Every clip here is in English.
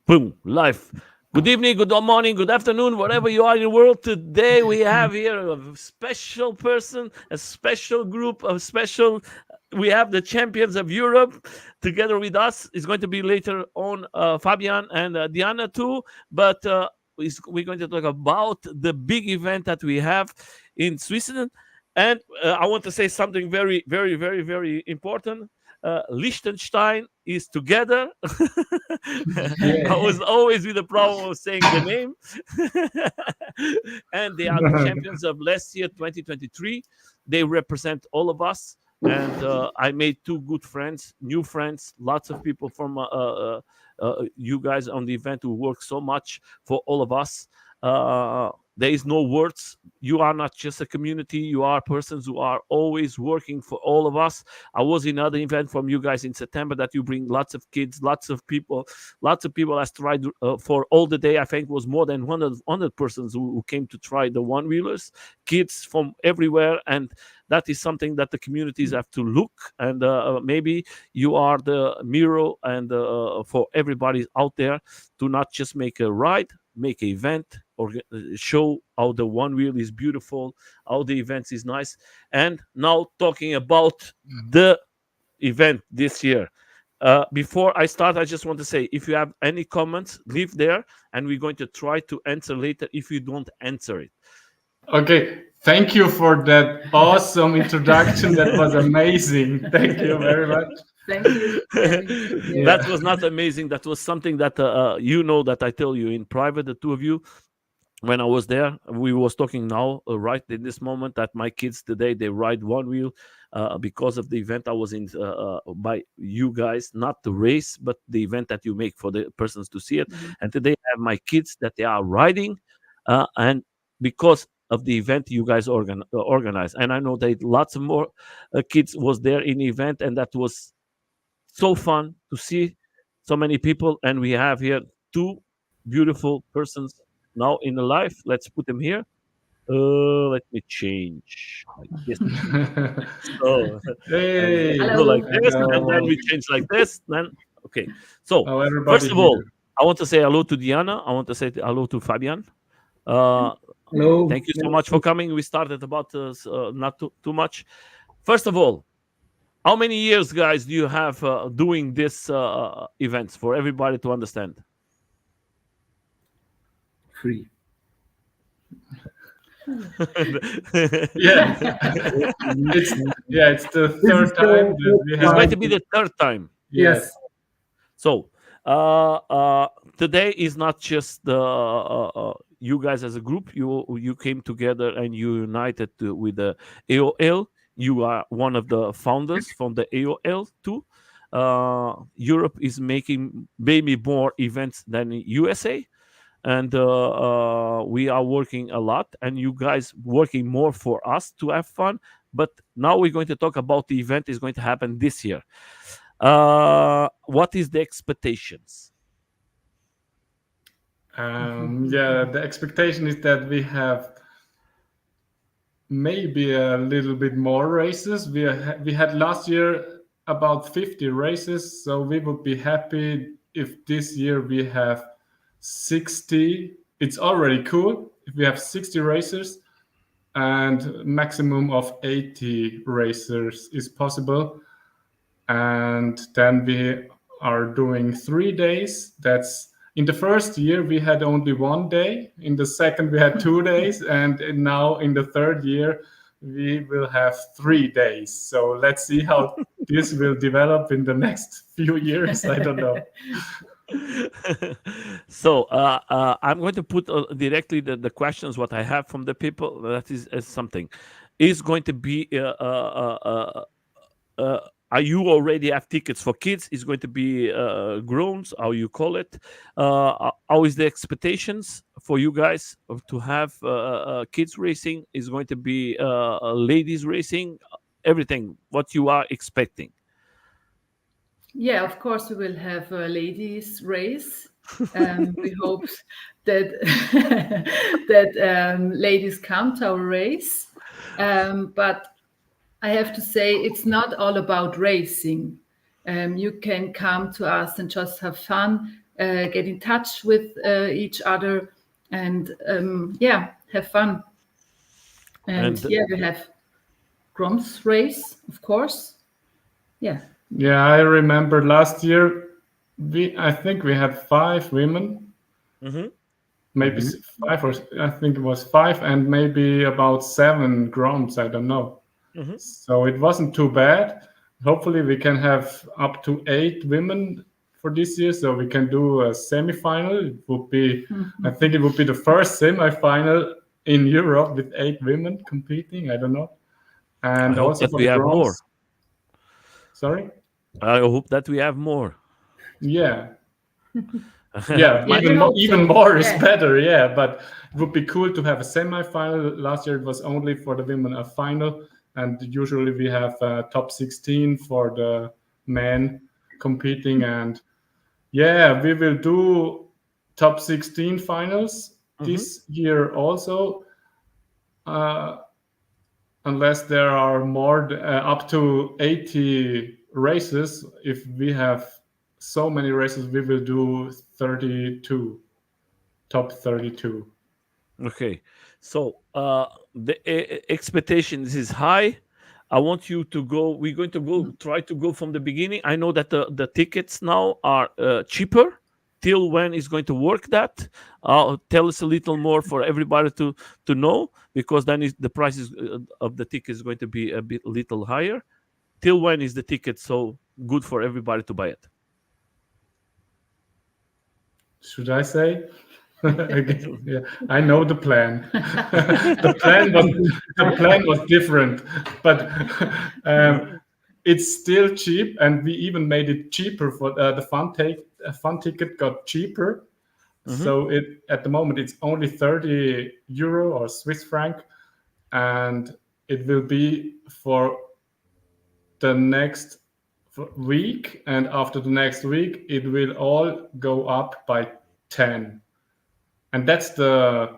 Boom, live. Good evening, good morning, good afternoon, wherever you are in the world. Today we have here a special person, a special group, a special. We have the champions of Europe together with us. It's going to be later on Fabian and Diana too. But we're going to talk about the big event that we have in Switzerland. And I want to say something very, very, very, very important. Liechtenstein is together. I Yeah. was always with the problem of saying the name. And they are the champions of last year, 2023. They represent all of us. And I made two good friends, new friends, lots of people from you guys on the event who work so much for all of us. There is no words. You are not just a community. You are persons who are always working for all of us. I was in another event from you guys in September that you bring lots of kids, lots of people. Lots of people has tried for all the day. I think it was more than 100 persons who came to try the one wheelers, kids from everywhere. And that is something that the communities have to look. And maybe you are the mirror and for everybody out there to not just make a ride, make an event, or show how the one wheel is beautiful, how the event is nice. And now talking about the event this year. Before I start, I just want to say if you have any comments, leave there, and we're going to try to answer later if you don't answer it. Okay. Thank you for that awesome introduction. That was amazing. Thank you very much. Thank you. Yeah. That was not amazing. That was something that you know that I tell you in private, the two of you. When I was there, we was talking now, right in this moment, that my kids today they ride one wheel because of the event I was in by you guys, not the race, but the event that you make for the persons to see it. Mhm. And today I have my kids that they are riding, and because of the event you guys organize, and I know that lots of more kids was there in the event, and that was so fun to see so many people. And we have here two beautiful persons now in the life. Let's put them here. Let me change like this. So Hey. go like Hello. this, and then Hello. we change like this. Then okay. So Oh, first everybody of all, here. I want to say hello to Diana. I want to say hello to Fabian. Uh, Hello. Thank you so much for coming. We started about not too much. First of all, how many years, guys, do you have doing this events for everybody to understand? Free. Yeah. It's it's the This is third time the that first we It's have. going time. to be the third time. Yes. Yes. So today is not just the you guys as a group. You came together and you united with the AOL. You are one of the founders from the AOL too. Europe is making maybe more events than USA, and we are working a lot. And you guys working more for us to have fun. But now we're going to talk about the event is going to happen this year. What is the expectations? Yeah. The expectation is that we have maybe a little bit more races. We had last year about 50 races, so we would be happy if this year we have 60. It's already cool if we have 60 racers, and maximum of 80 racers is possible. And then we are doing 3 days. That's in the first year we had only 1 day. In the second we had 2 days, and now in the third year we will have 3 days. So let's see how this will develop in the next few years. I don't know. So I'm going to put directly the questions what I have from the people. That is something is going to be. Are you already have tickets for kids? Is going to be growns? How you call it? How is the expectations for you guys to have kids racing? Is going to be ladies racing? Everything what you are expecting. Yeah, of course, we will have a ladies' race. We hope that that ladies come to our race. But I have to say, it's not all about racing. You can come to us and just have fun. get in touch with each other, and yeah, have fun. And And yeah, we have Grom's race, of course. Yeah. Yeah, I remember last year we I think we had 5 women, mhm, maybe five, or I think it was 5, and maybe about 7 groms. I don't know. mhm. So it wasn't too bad. Hopefully, we can have up to 8 women for this year, so we can do a semi-final. It would be, I think, it would be the first semi-final in Europe with 8 women competing. I don't know, I and hope also that for we the have more. groms. Sorry. I hope that we have more. Yeah, yeah, Yeah, we hope even so. more is Yeah. better. Yeah, but it would be cool to have a semi-final. Last year it was only for the women a final, and usually we have top 16 for the men competing. And yeah, we will do top 16 finals Mhm. this year also, uh, unless there are more up to 80 races. If we have so many races, we will do 32, top 32. Okay, so the expectations is high. I want you to go. We're going to go try to go from the beginning. I know that the tickets now are cheaper. Till when is going to work that? Tell us a little more for everybody to know, because then the prices of the ticket is going to be a bit little higher. Till when is the ticket so good for everybody to buy it? Should I say? Again, yeah, I know the plan. The plan was different, but it's still cheap, and we even made it cheaper for the fun ticket got cheaper. Mhm. So it at the moment it's only 30 euro or Swiss franc, and it will be for the next week, and after the next week it will all go up by 10, and that's the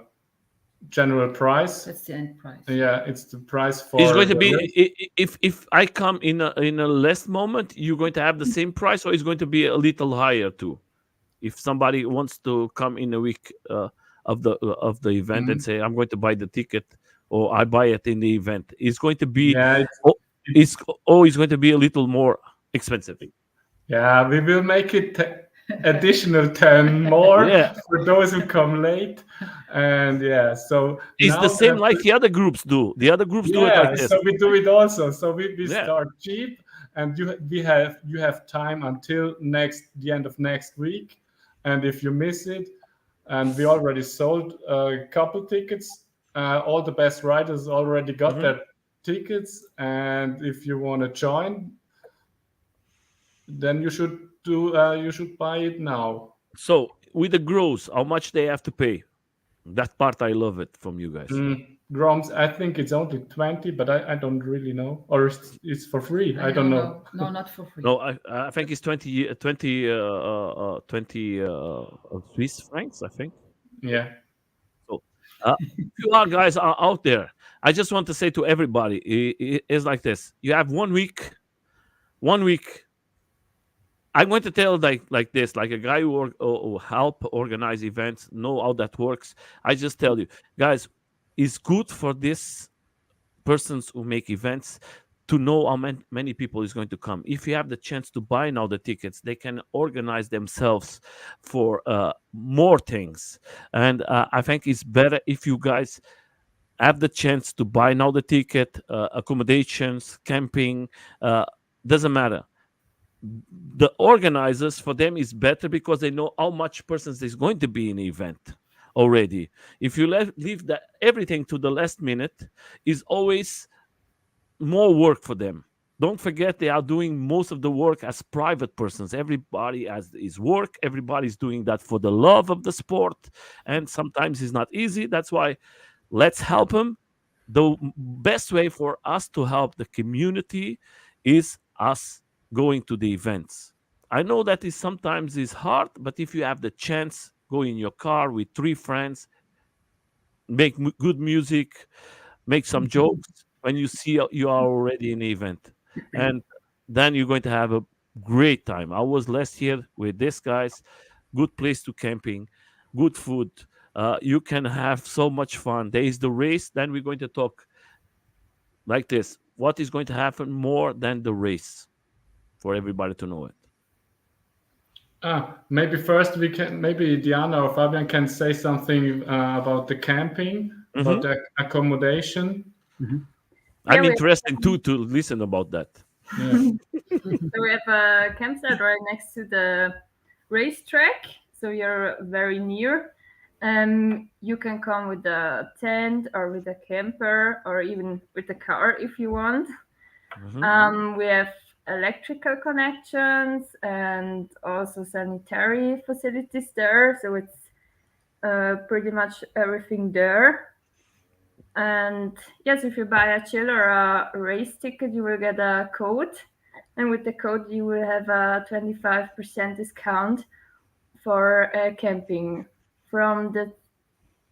general price. That's the end price. Yeah, it's the price It's for going to the be race. if I come in a last moment, you're going to have the same price, or it's going to be a little higher too. If somebody wants to come in a week of the event and Mhm. say I'm going to buy the ticket, or I buy it in the event, it's going to be Yeah, oh, it's it's always going to be a little more expensive. yeah, we will make it additional 10 more Yeah, for those who come late. And yeah, so it's the now same like the other groups do. The other groups do it like yeah, this. so we do it also. So we Yeah. start cheap, and you have time until the end of next week. And if you miss it, and we already sold a couple tickets, all the best riders already got Mhm. their tickets. And if you want to join, then you should buy it now. So with the grows, how much they have to pay? That part I love it from you guys. Groms, I think it's only 20, but I don't really know. Or it's for free. I I don't don't know. know. No, not for free. No, I think it's 20 Swiss francs, I think. Yeah. So, if you are guys are out there, I just want to say to everybody, it's like this: you have 1 week. 1 week. I'm going to tell like this, like a guy who help organize events, know how that works. I just tell you, guys, it's good for this persons who make events to know how many people is going to come. If you have the chance to buy now the tickets, they can organize themselves for more things. And I think it's better if you guys have the chance to buy now the ticket, accommodations, camping, uh, doesn't matter. The organizers, for them is better because they know how much persons is going to be in the event already. If you leave everything to the last minute, is always more work for them. Don't forget they are doing most of the work as private persons. Everybody has his work. Everybody's doing that for the love of the sport, and sometimes it's not easy. That's why let's help them. The best way for us to help the community is us going to the events. I know that is sometimes is hard, but if you have the chance, go in your car with 3 friends, make good music, make some jokes when you see you are already in the event, and then you're going to have a great time. I was last year with these guys. good place to camping, good food. You can have so much fun. There is the race. Then we're going to talk like this. What is going to happen more than the race for everybody to know it? Maybe first we can, maybe Diana or Fabian can say something about the camping, about Hmm. the accommodation. I'm Yeah, we interested too to listen about that. Yeah. so we have a campsite right next to the racetrack, so you're very near. You can come with a tent or with a camper or even with a car if you want. Hmm. We have electrical connections and also sanitary facilities there, so it's pretty much everything there. And yes, if you buy a chill or a race ticket, you will get a code. And with the code, you will have a 25% discount for camping from the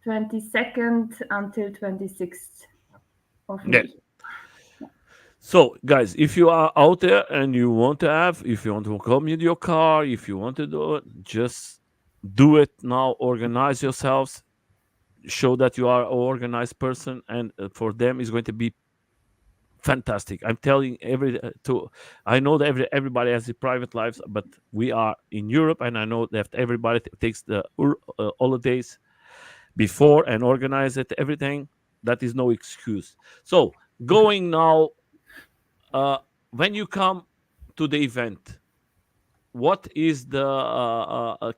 22nd until 26th of Yeah. May. So, guys, if you are out there and you want to have, if you want to come with your car, if you want to do it, just do it now. Organize yourselves. Show that you are an organized person, and for them, it's going to be fantastic. I'm telling to. I know that everybody has their private lives, but we are in Europe, and I know that everybody takes the holidays before and organize it. Everything that is no excuse. So going now, uh, when you come to the event, what is the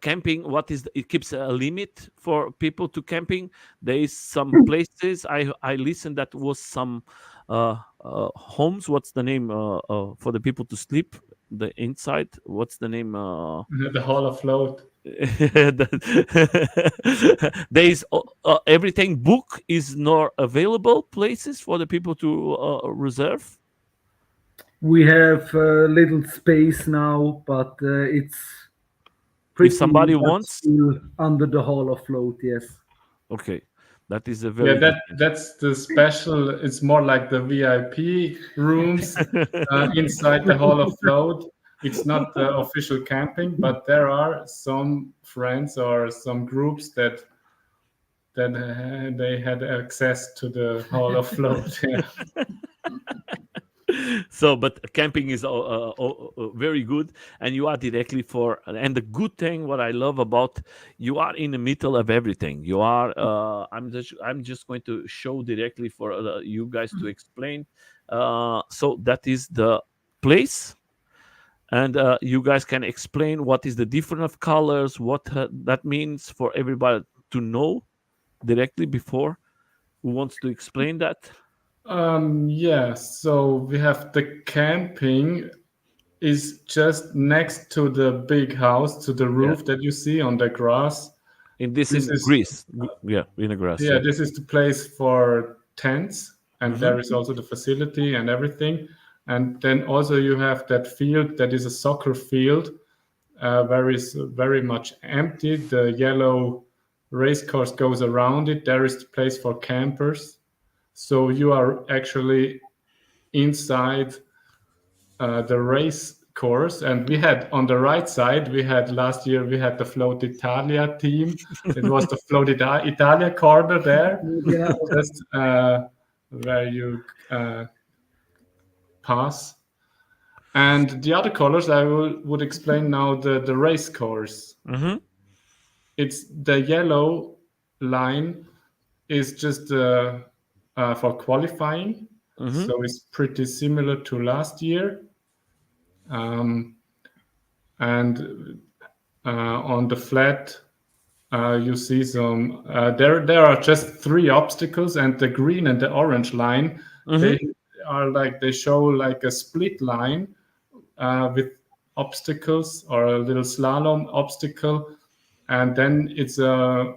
camping? What is it keeps a limit for people to camping? There is some places I listened that was some homes. What's the name for the people to sleep? The inside. What's the name? The Hall of Float. There is everything book is not available places for the people to reserve. We have a little space now, but it's If pretty somebody much wants, still under the Hall of Float, yes. okay, that is a Yeah, very good that's the special. It's more like the VIP rooms thing. inside the Hall of Float. It's not the official camping, but there are some friends or some groups that they had access to the Hall of Float. Yeah. So but camping is very good, and you are directly for, and the good thing what I love about, you are in the middle of everything. You are I'm just going to show directly for you guys to explain. So that is the place, and you guys can explain what is the difference of colors, what that means for everybody to know directly before. Who wants to explain that? Yeah, so we have the camping is just next to the big house, to the Yeah, roof that you see on the grass. in this This in is, Greece. Yeah, in the grass. yeah, Yeah. this is the place for tents, and Hmm. there is also the facility and everything. And then also you have that field that is a soccer field, where is very much empty. The yellow race course goes around it. There is the place for campers. So you are actually inside the race course. And we had on the right side, we had last year, we had the Float Italia team. It was the Float Italia corner there, Yeah, just where you pass. And the other colors, would explain now the race course. Hmm. It's the yellow line is just for qualifying. Hmm. So it's pretty similar to last year. Um, and on the flat, you see some. There are just three obstacles, and the green and the orange line, Hmm. they are like they show like a split line with obstacles or a little slalom obstacle, and then it's a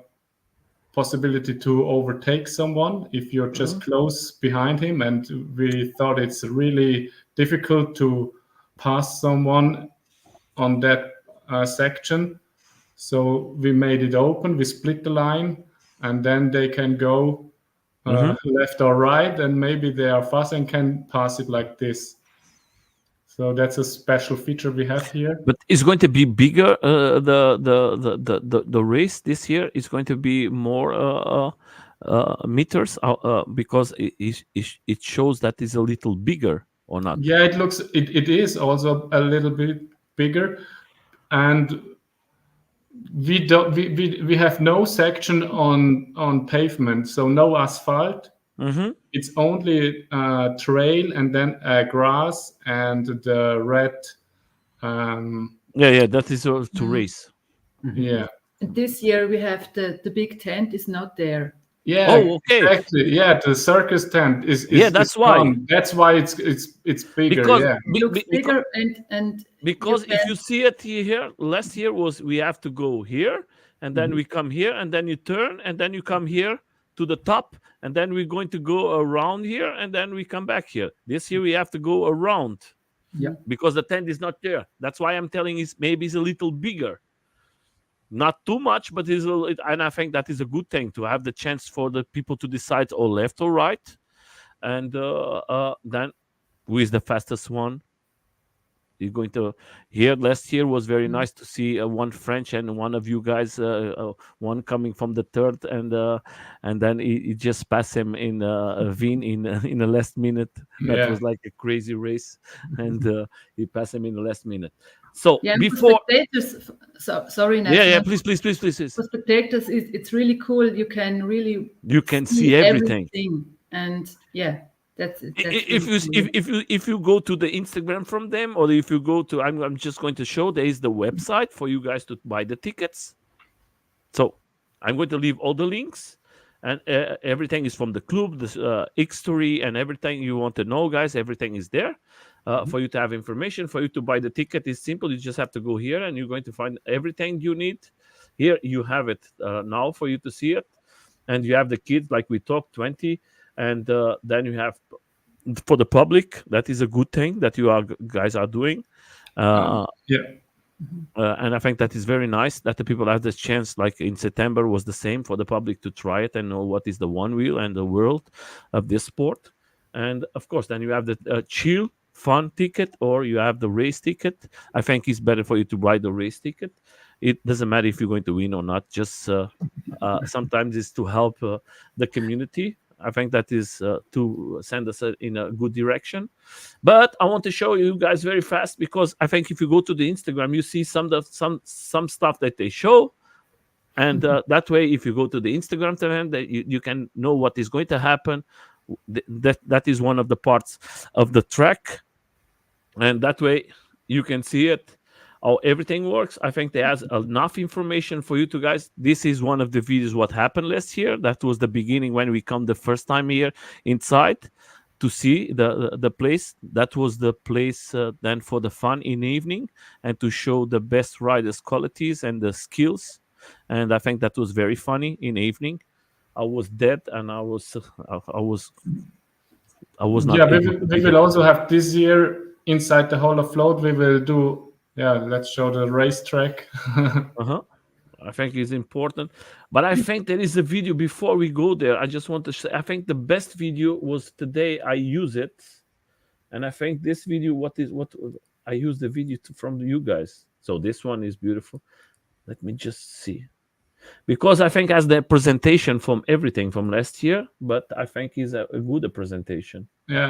possibility to overtake someone if you're just Hmm. close behind him. And we thought it's really difficult to pass someone on that section. So we made it open, we split the line, and then they can go Hmm. left or right, and maybe they are fast and can pass it like this. So that's a special feature we have here. But it's going to be bigger. The race this year is going to be more meters because it shows that is a little bigger or not. Yeah, it is also a little bit bigger, and we have no section on pavement, so no asphalt. Mm-hmm. It's only trail and then grass and the red. Yeah, that is to race. Yeah. This year we have the big tent is not there. Yeah, Oh, okay. exactly. Yeah, the circus tent is Yeah, that's is why. gone. That's why it's bigger. Because Yeah. It looks bigger and because you if can- you see it here, last year was we have to go here and then we come here and then you turn and then you come here to the top and then we're going to go around here and then we come back here. This year we have to go around. Yeah. Because the tent is not there. That's why I'm telling you maybe it's a little bigger. Not too much, but and I think that is a good thing to have the chance for the people to decide or left or right. And then who is the fastest one? You're going to here last year was very nice to see one French and one of you guys, one coming from the third, and then he just passed him in a Veen in the last minute. That Yeah. was like a crazy race, and he passed him in the last minute. So yeah, and before, for spectators, sorry, yeah, Nathan, please. For spectators, it's really cool. You can really You can see everything. and yeah, that's If you really cool. if you go to the Instagram from them, or if you go to, I'm just going to show there is the website for you guys to buy the tickets. So I'm going to leave all the links, and everything is from the club, the history, and everything you want to know, guys. Everything is there for you to have information. For you to buy the ticket is simple. You just have to go here, and you're going to find everything you need. Here you have it now for you to see it, and you have the kids like we talked 20. And then you have for the public. That is a good thing that you guys are doing. Yeah. And I think that is very nice that the people have this chance. Like in September was the same for the public to try it and know what is the Onewheel and the world of this sport. And of course, then you have the chill fun ticket or you have the race ticket. I think it's better for you to buy the race ticket. It doesn't matter if you're going to win or not. Just sometimes it's to help the community. I think that is to send us in a good direction. But I want to show you guys very fast because I think if you go to the Instagram, you see some stuff that they show. And that way, if you go to the Instagram to them, that you can know what is going to happen. That is one of the parts of the track. And that way, you can see it. How everything works. I think there's enough information for you two guys. This is one of the videos what happened last year. That was the beginning when we come the first time here inside to see the place. That was the place then for the fun in the evening and to show the best riders' qualities and the skills. And I think that was very funny in the evening. I was dead and I was not. Yeah, able to we do will it. also have this year inside the Hall of Float. We will do. Yeah, let's show the racetrack. I think it's important. But I think there is a video before we go there. I just want to say, I think the best video was today. I use it. And I think this video, what I use the video from you guys. So this one is beautiful. Let me just see. Because I think as the presentation from everything from last year, but I think is a good presentation. Yeah.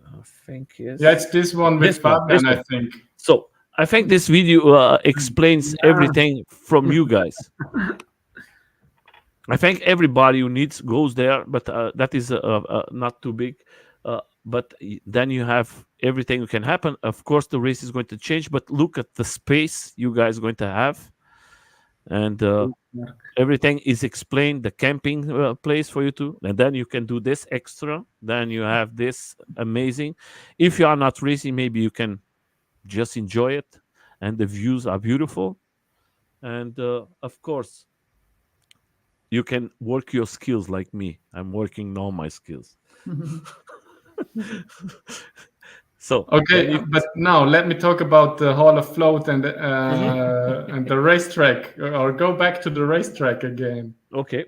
I think is. Yeah, it's this one with This one, Fabian, I think. So I think this video explains everything from you guys. I think everybody who needs goes there, but that is not too big. But then you have everything that can happen. Of course, the race is going to change, but look at the space you guys are going to have. And everything is explained, the camping place for you too. And then you can do this extra. Then you have this amazing. If you are not racing, maybe you can just enjoy it, and the views are beautiful. And of course, you can work your skills like me. I'm working now my skills. So Okay, but now let me talk about the Hall of Float and and the racetrack, or go back to the racetrack again. Okay.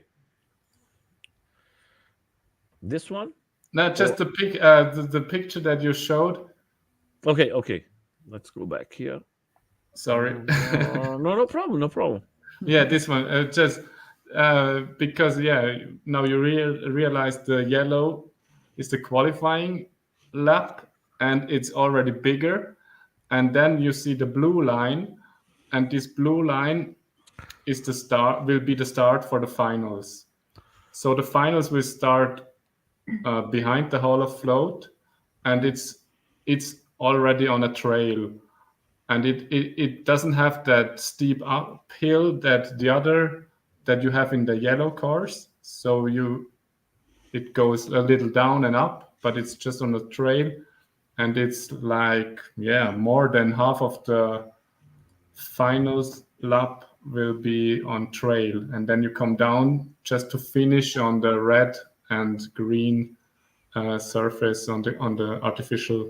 This one? No, just the picture that you showed. Okay, okay. Let's go back here. Sorry. No, no problem, no problem. Yeah, this one just because now you realize the yellow is the qualifying lap, and it's already bigger, and then you see the blue line, and this blue line is the start will be the start for the finals. So the finals will start behind the Hall of Float, and it's already on a trail, and it doesn't have that steep uphill that the other that you have in the yellow cars. So it goes a little down and up, but it's just on a trail, and it's like more than half of the finals lap will be on trail, and then you come down just to finish on the red and green surface on the artificial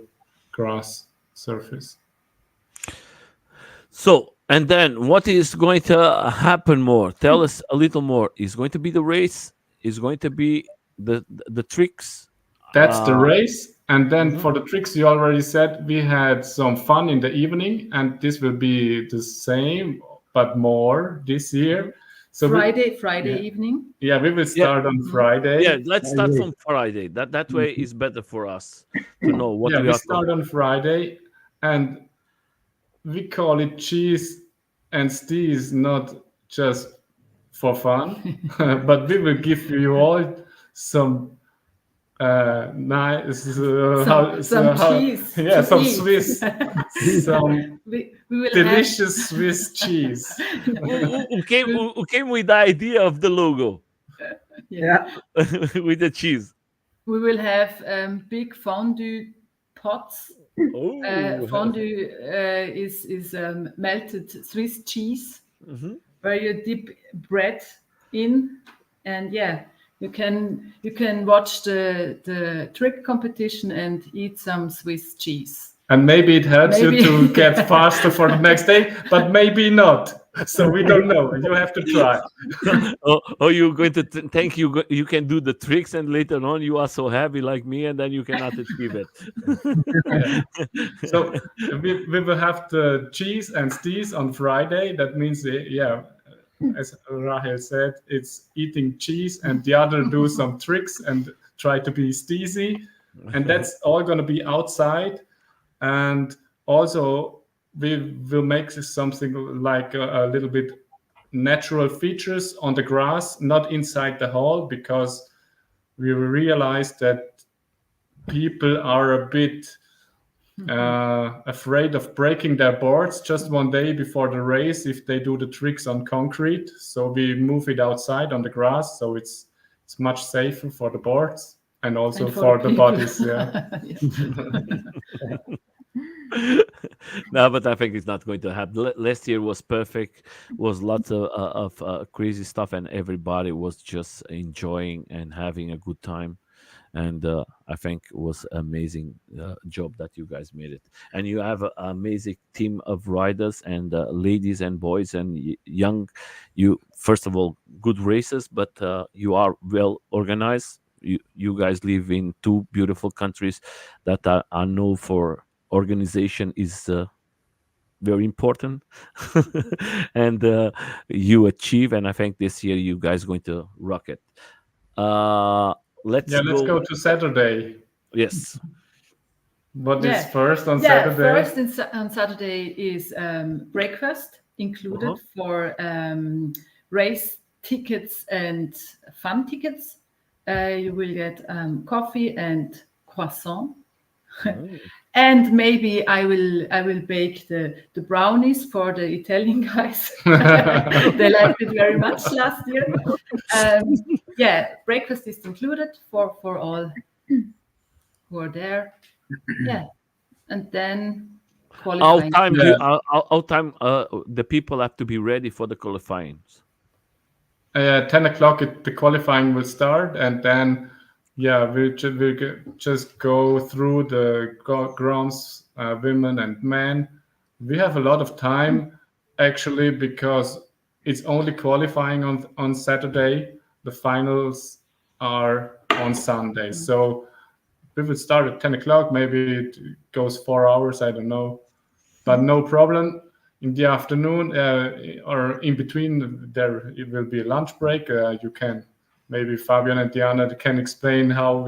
grass surface. So, and then what is going to happen more? Tell us a little more. Is going to be the race? Is going to be the tricks? That's the race. And then Mhm. for the tricks, you already said we had some fun in the evening, and this will be the same but more this year. So Friday yeah. evening. We will Yeah, start on Friday. yeah. Let's start from Friday. That way is better for us to know what Yeah, we we are start on Friday, and we call it cheese and steez, not just for fun, but we will give you all some nice, cheese yeah, to some eat. Swiss, some we will delicious Swiss cheese. who came with the idea of the logo Yeah. with the cheese. We will have big fondue pots. Oh, Fondue is melted Swiss cheese mhm. where you dip bread in, and you can watch the trick competition and eat some Swiss cheese. And maybe it helps Maybe. you to get faster for the next day, but maybe not. So we don't know. You have to try. Oh, you're going to think you can do the tricks, and later on you are so heavy like me, and then you cannot achieve it. Yeah. So we will have the cheese and steez on Friday. That means, as Rahel said, it's eating cheese, and the other do some tricks and try to be steezy. And that's all going to be outside. And also, we will make something like a little bit natural features on the grass, not inside the hall, because we realized that people are a bit afraid of breaking their boards just one day before the race if they do the tricks on concrete. So we move it outside on the grass, so it's much safer for the boards and also And for the people. bodies. Yeah. No, but I think it's not going to happen. Last year was perfect. Was lots of crazy stuff, and everybody was just enjoying and having a good time. And I think it was amazing job that you guys made it. And you have an amazing team of riders and ladies and boys and young. You first of all good races, but you are well organized. You guys live in two beautiful countries that are known for organization is very important. And you achieve, and I think this year you guys going to rock it. uh let's Let's go. go to Saturday. Yes. What is first on Saturday? First on Saturday is breakfast included Uh-huh. for race tickets and fun tickets. You will get coffee and croissant. Mm. And maybe I will bake the brownies for the Italian guys. They liked it very much last year. Breakfast is included for all who are there. And then How qualifying. time do Yeah. how time the people have to be ready for the qualifying? 10 o'clock, the qualifying will start, and then we'll just go through the grounds, women and men. We have a lot of time actually because it's only qualifying on Saturday. The finals are on Sunday, so we will start at 10 o'clock. Maybe it goes 4 hours. I don't know, but no problem. In the afternoon or in between, there it will be a lunch break. You can maybe Fabian and Diana can explain how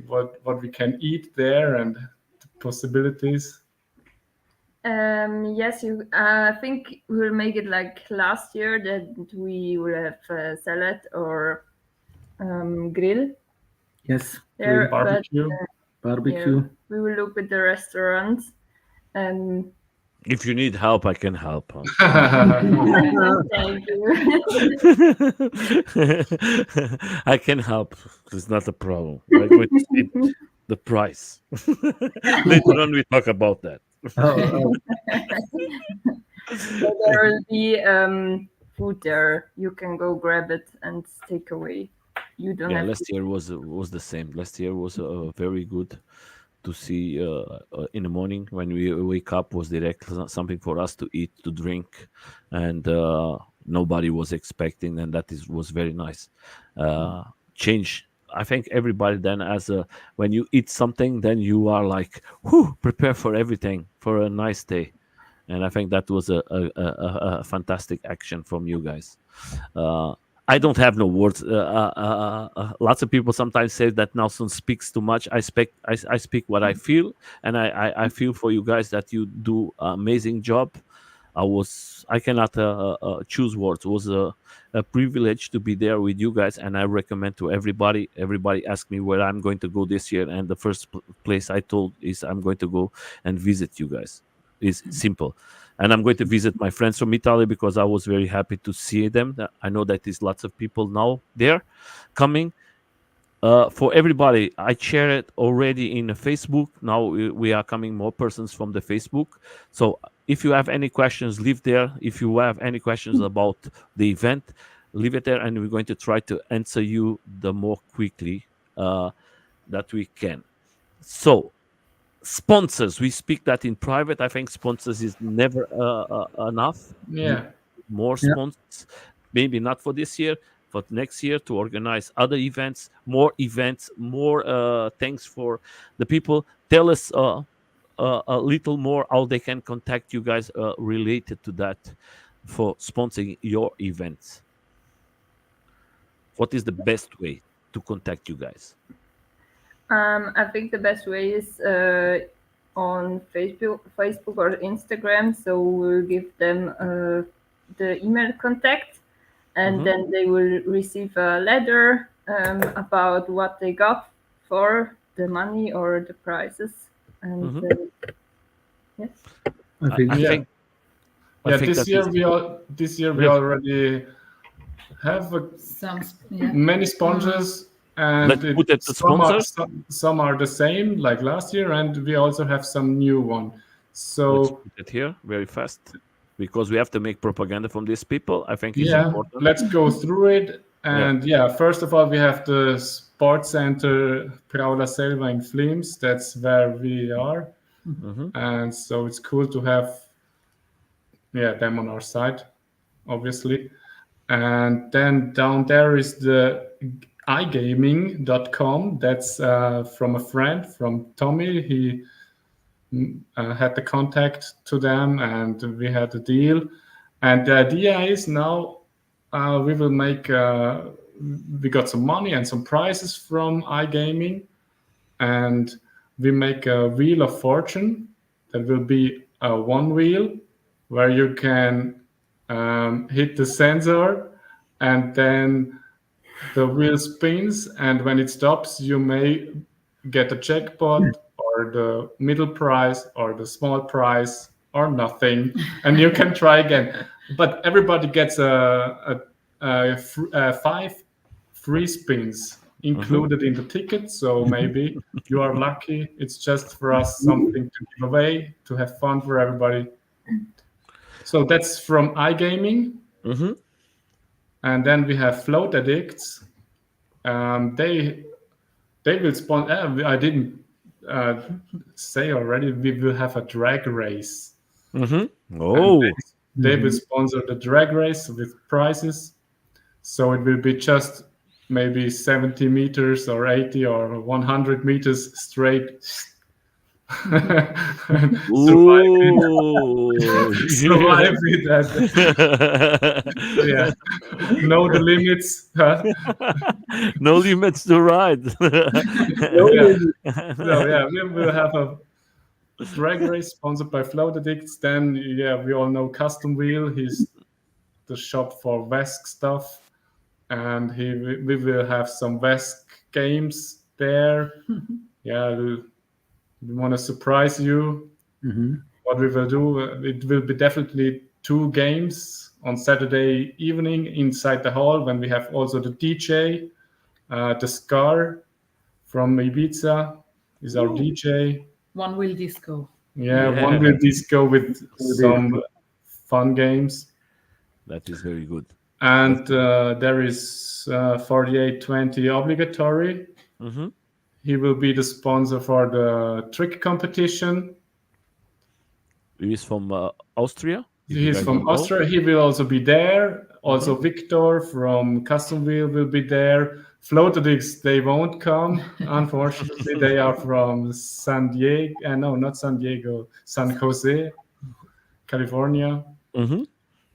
what we can eat there and the possibilities. Yes, I think we'll make it like last year that we will have salad or grill Yes, there, but Barbecue. yeah, barbecue. we will look at the restaurants. Um, If you need help, I can help. thank you. I can help. It's not a problem. I'm going to see the price. Later on, we talk about that. Oh, So there will be food there. You can go grab it and take away. You don't Yeah, have last year was the same. Last year was very good to see in the morning when we wake up was direct something for us to eat, to drink, and nobody was expecting, and that is was very nice. Change. I think everybody then as a when you eat something, then you are like, whew, prepare for everything for a nice day, and I think that was a fantastic action from you guys. Uh, I don't have no words. Lots of people sometimes say that Nelson speaks too much. I speak what I feel, and I feel for you guys that you do amazing job. I cannot choose words. It was a privilege to be there with you guys, and I recommend to everybody. Everybody asked me where I'm going to go this year, and the first place I told is I'm going to go and visit you guys. It's simple, and I'm going to visit my friends from Italy because I was very happy to see them. I know that there's lots of people now there coming. For everybody, I share it already in the Facebook. Now we are coming more persons from the Facebook. So if you have any questions, leave there. If you have any questions about the event, leave it there, and we're going to try to answer you the more quickly that we can. So sponsors, we speak that in private. I think sponsors is never enough. Yeah. More Yeah. sponsors, maybe not for this year, but next year to organize other events, more thanks for the people. Tell us a little more how they can contact you guys related to that for sponsoring your events. What is the best way to contact you guys? I think the best way is on Facebook or Instagram. So we'll give them the email contact, and then they will receive a letter about what they got for the money or the prizes. And yes, I think I Yeah. think Yeah, think this that year is- this year we Yeah. already have Yeah. many sponsors, and Let's put it to some sponsors. some are the same like last year, and we also have some new one. Let's So put it here very fast because we have to make propaganda from these people. I think it's yeah, important. let's go through it. And yeah, first of all, we have the Sports Center Praula Selva in Flims. That's where we are, and so it's cool to have them on our side, obviously. And then down there is the igaming.com. That's from a friend, from Tommy. He had the contact to them, and we had a deal. And the idea is now we will make. We got some money and some prizes from iGaming, and we make a wheel of fortune. That will be a one wheel where you can hit the sensor, and then the wheel spins, and when it stops, you may get a jackpot or the middle prize or the small prize or nothing, and you can try again. But everybody gets five free spins included in the ticket, so maybe you are lucky. It's just for us something to give away, to have fun for everybody. So that's from iGaming. And then we have Float Addicts. They will sponsor. I didn't say already. We will have a drag race. Oh, They will sponsor the drag race with prizes. So it will be just maybe 70 meters or 80 or 100 meters straight. Survive it, Ooh. survive it, yeah, know the limits. No limits to ride. No Yeah. limit. So yeah, we will have a drag race sponsored by Float Addicts. Then yeah, we all know Custom Wheel. He's the shop for Vesk stuff, and we will have some Vesk games there. Yeah, we want to surprise you. Mhm. What we will do, it will be definitely 2 games on Saturday evening inside the hall when we have also the DJ, the Scar from Ibiza is our Ooh. DJ. Onewheel disco. Yeah, one Yeah, will disco with With some fun games. that is very good. And there is 4820 obligatory. Hmm. He will be the sponsor for the trick competition. He is from Austria, if you He's guys from don't know. Austria. He will also be there. Also, Mhm. Victor from Custom Wheel will be there. Floatodix, they won't come. Unfortunately, they are from San Diego. No, not San Diego. San Jose, California. Hmm.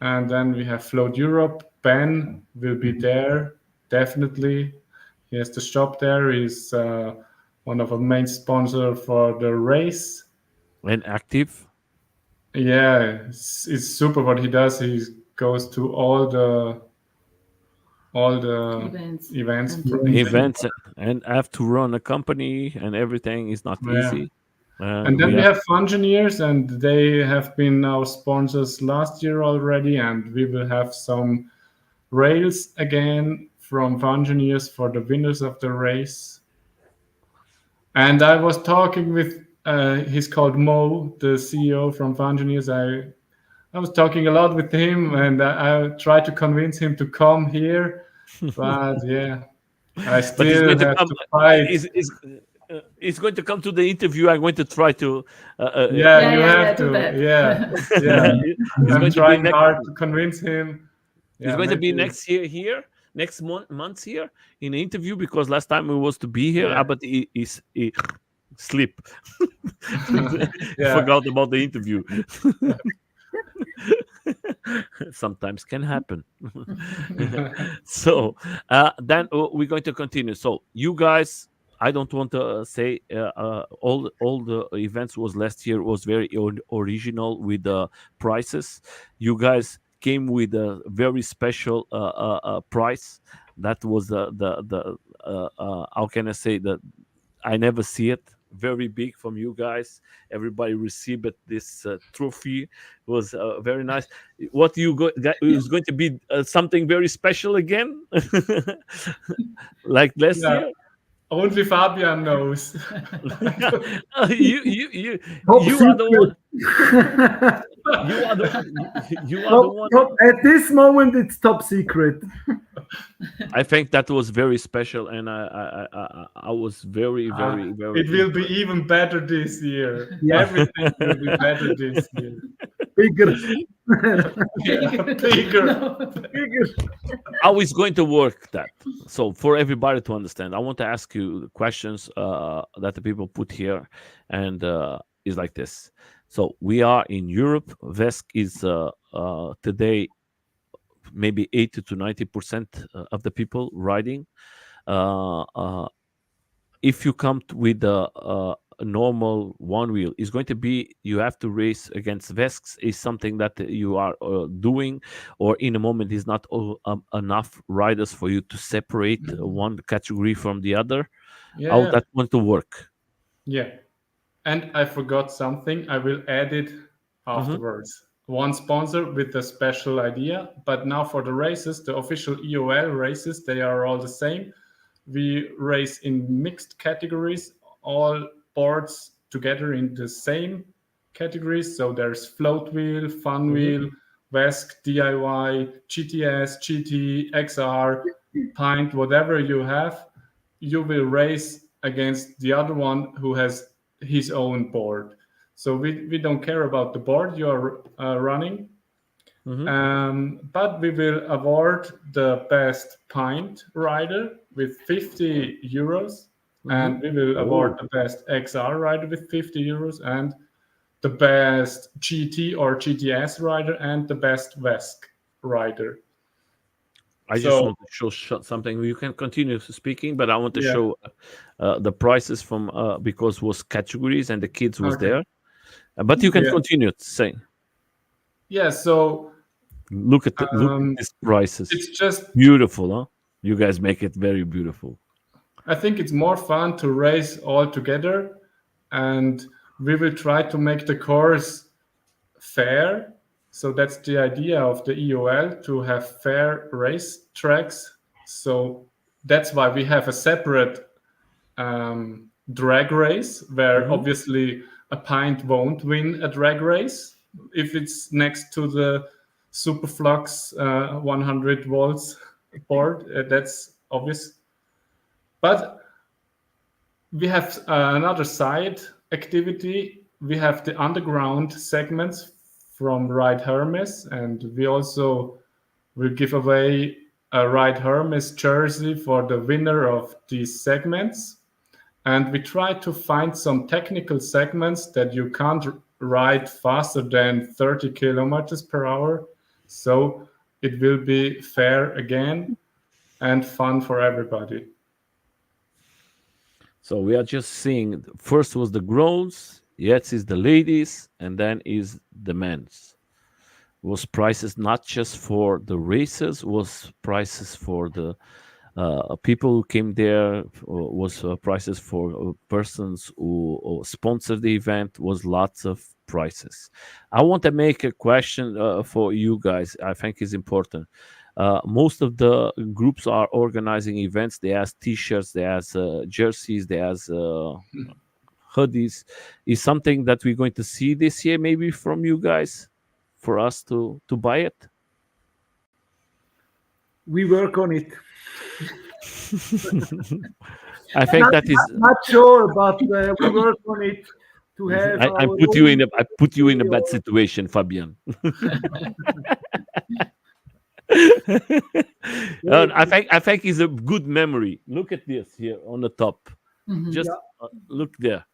And then we have Float Europe. Ben will be there, definitely. He has the shop there. He's one of our main sponsor for the race. And active. Yeah, it's super what he does. He goes to all the Events. events. And Events and have to run a company and everything is not Yeah. easy. And And then we we have have Fungineers, and they have been our sponsors last year already, and we will have some rails again from Fungineers for the winners of the race. And I was talking with he's called Mo, the CEO from Fungineers. I was talking a lot with him, and I tried to convince him to come here, but yeah, I but he's still going to have come. to fight. He's going to come to the interview. I'm going to try to. Yeah, Yeah, you yeah, yeah, have do to. that. Yeah, yeah. He's I'm going to be trying next. hard to convince him. He's Yeah, going to be maybe. next year here, next month here in the interview because last time he was to be here, Yeah, but he sleep. yeah. Forgot about the interview. Sometimes can happen. So then we're going to continue. So you guys, I don't want to say all the events was last year was very original with the prices. You guys came with a very special price. That was how can I say that I never see it. Very big from you guys. Everybody received this trophy. It was very nice. What you is going to be something very special again, like last Yeah, year. only Fabian knows. You Top you are the one. secret. You are you are the one. At this moment, it's top secret. I think that was very special, and I was very very very It will be impressed. even better this year. Yeah. Everything will be better this year. Bigger. Yeah, bigger. No. Bigger. How is going to work that? So for everybody to understand, I want to ask you the questions that the people put here, and is like this. So we are in Europe. Vesk is today maybe 80 to 90% of the people riding. Uh, uh, if you come with a normal one wheel, it's going to be you have to race against Vesks is something that you are doing, or in a moment is not enough riders for you to separate one category from the other. How Yeah, that going to work? yeah. And I forgot something. I will add it Hmm. afterwards. One sponsor with a special idea, but now for the races, the official EOL races, they are all the same. We race in mixed categories, all boards together in the same categories. So there's float wheel, fun Hmm. wheel, Vesk, DIY, GTS, GT, XR, Pint, whatever you have, you will race against the other one who has his own board. So we don't care about the board you are running. Mhm. But we will award the best pint rider with 50 euros, and Mhm. we will award Oh, the best XR rider with 50 euros, and the best GT or GTS rider, and the best VESC rider. I just So want to show something. You can continue speaking, but I want to yeah, show the prices from because was categories and the kids was okay, there. But you can yeah, continue saying. yeah. So Look at um, these prices. it's just Beautiful, huh? You guys make it very beautiful. I think it's more fun to race all together, and we will try to make the course fair. So that's the idea of the EOL, to have fair race tracks. So that's why we have a separate drag race, where Hmm. obviously a pint won't win a drag race if it's next to the Superflux 100 volts board. That's obvious. But we have another side activity. We have the underground segments from Ride Hermes, and we also will give away a Ride Hermes jersey for the winner of these segments. And we try to find some technical segments that you can't ride faster than 30 kilometers per hour. So it will be fair again and fun for everybody. So we are just seeing first was the girls, yes is the ladies, and then is the men's. Was prices not just for the races, was prices for the people who came there, was prices for persons who sponsored the event, was lots of prices. I want to make a question for you guys. I think is important. Most of the groups are organizing events. They has t-shirts, they has jerseys, they has hoodies. Is something that we're going to see this year maybe from you guys for us to buy it? We work on it. I think Not, that is. not sure, but we work on it to Mhm. have I our put you in own a I put you in a studio. bad situation, Fabian. I think it's a good memory. Look at this here on the top. Mhm. Just Yeah, look there.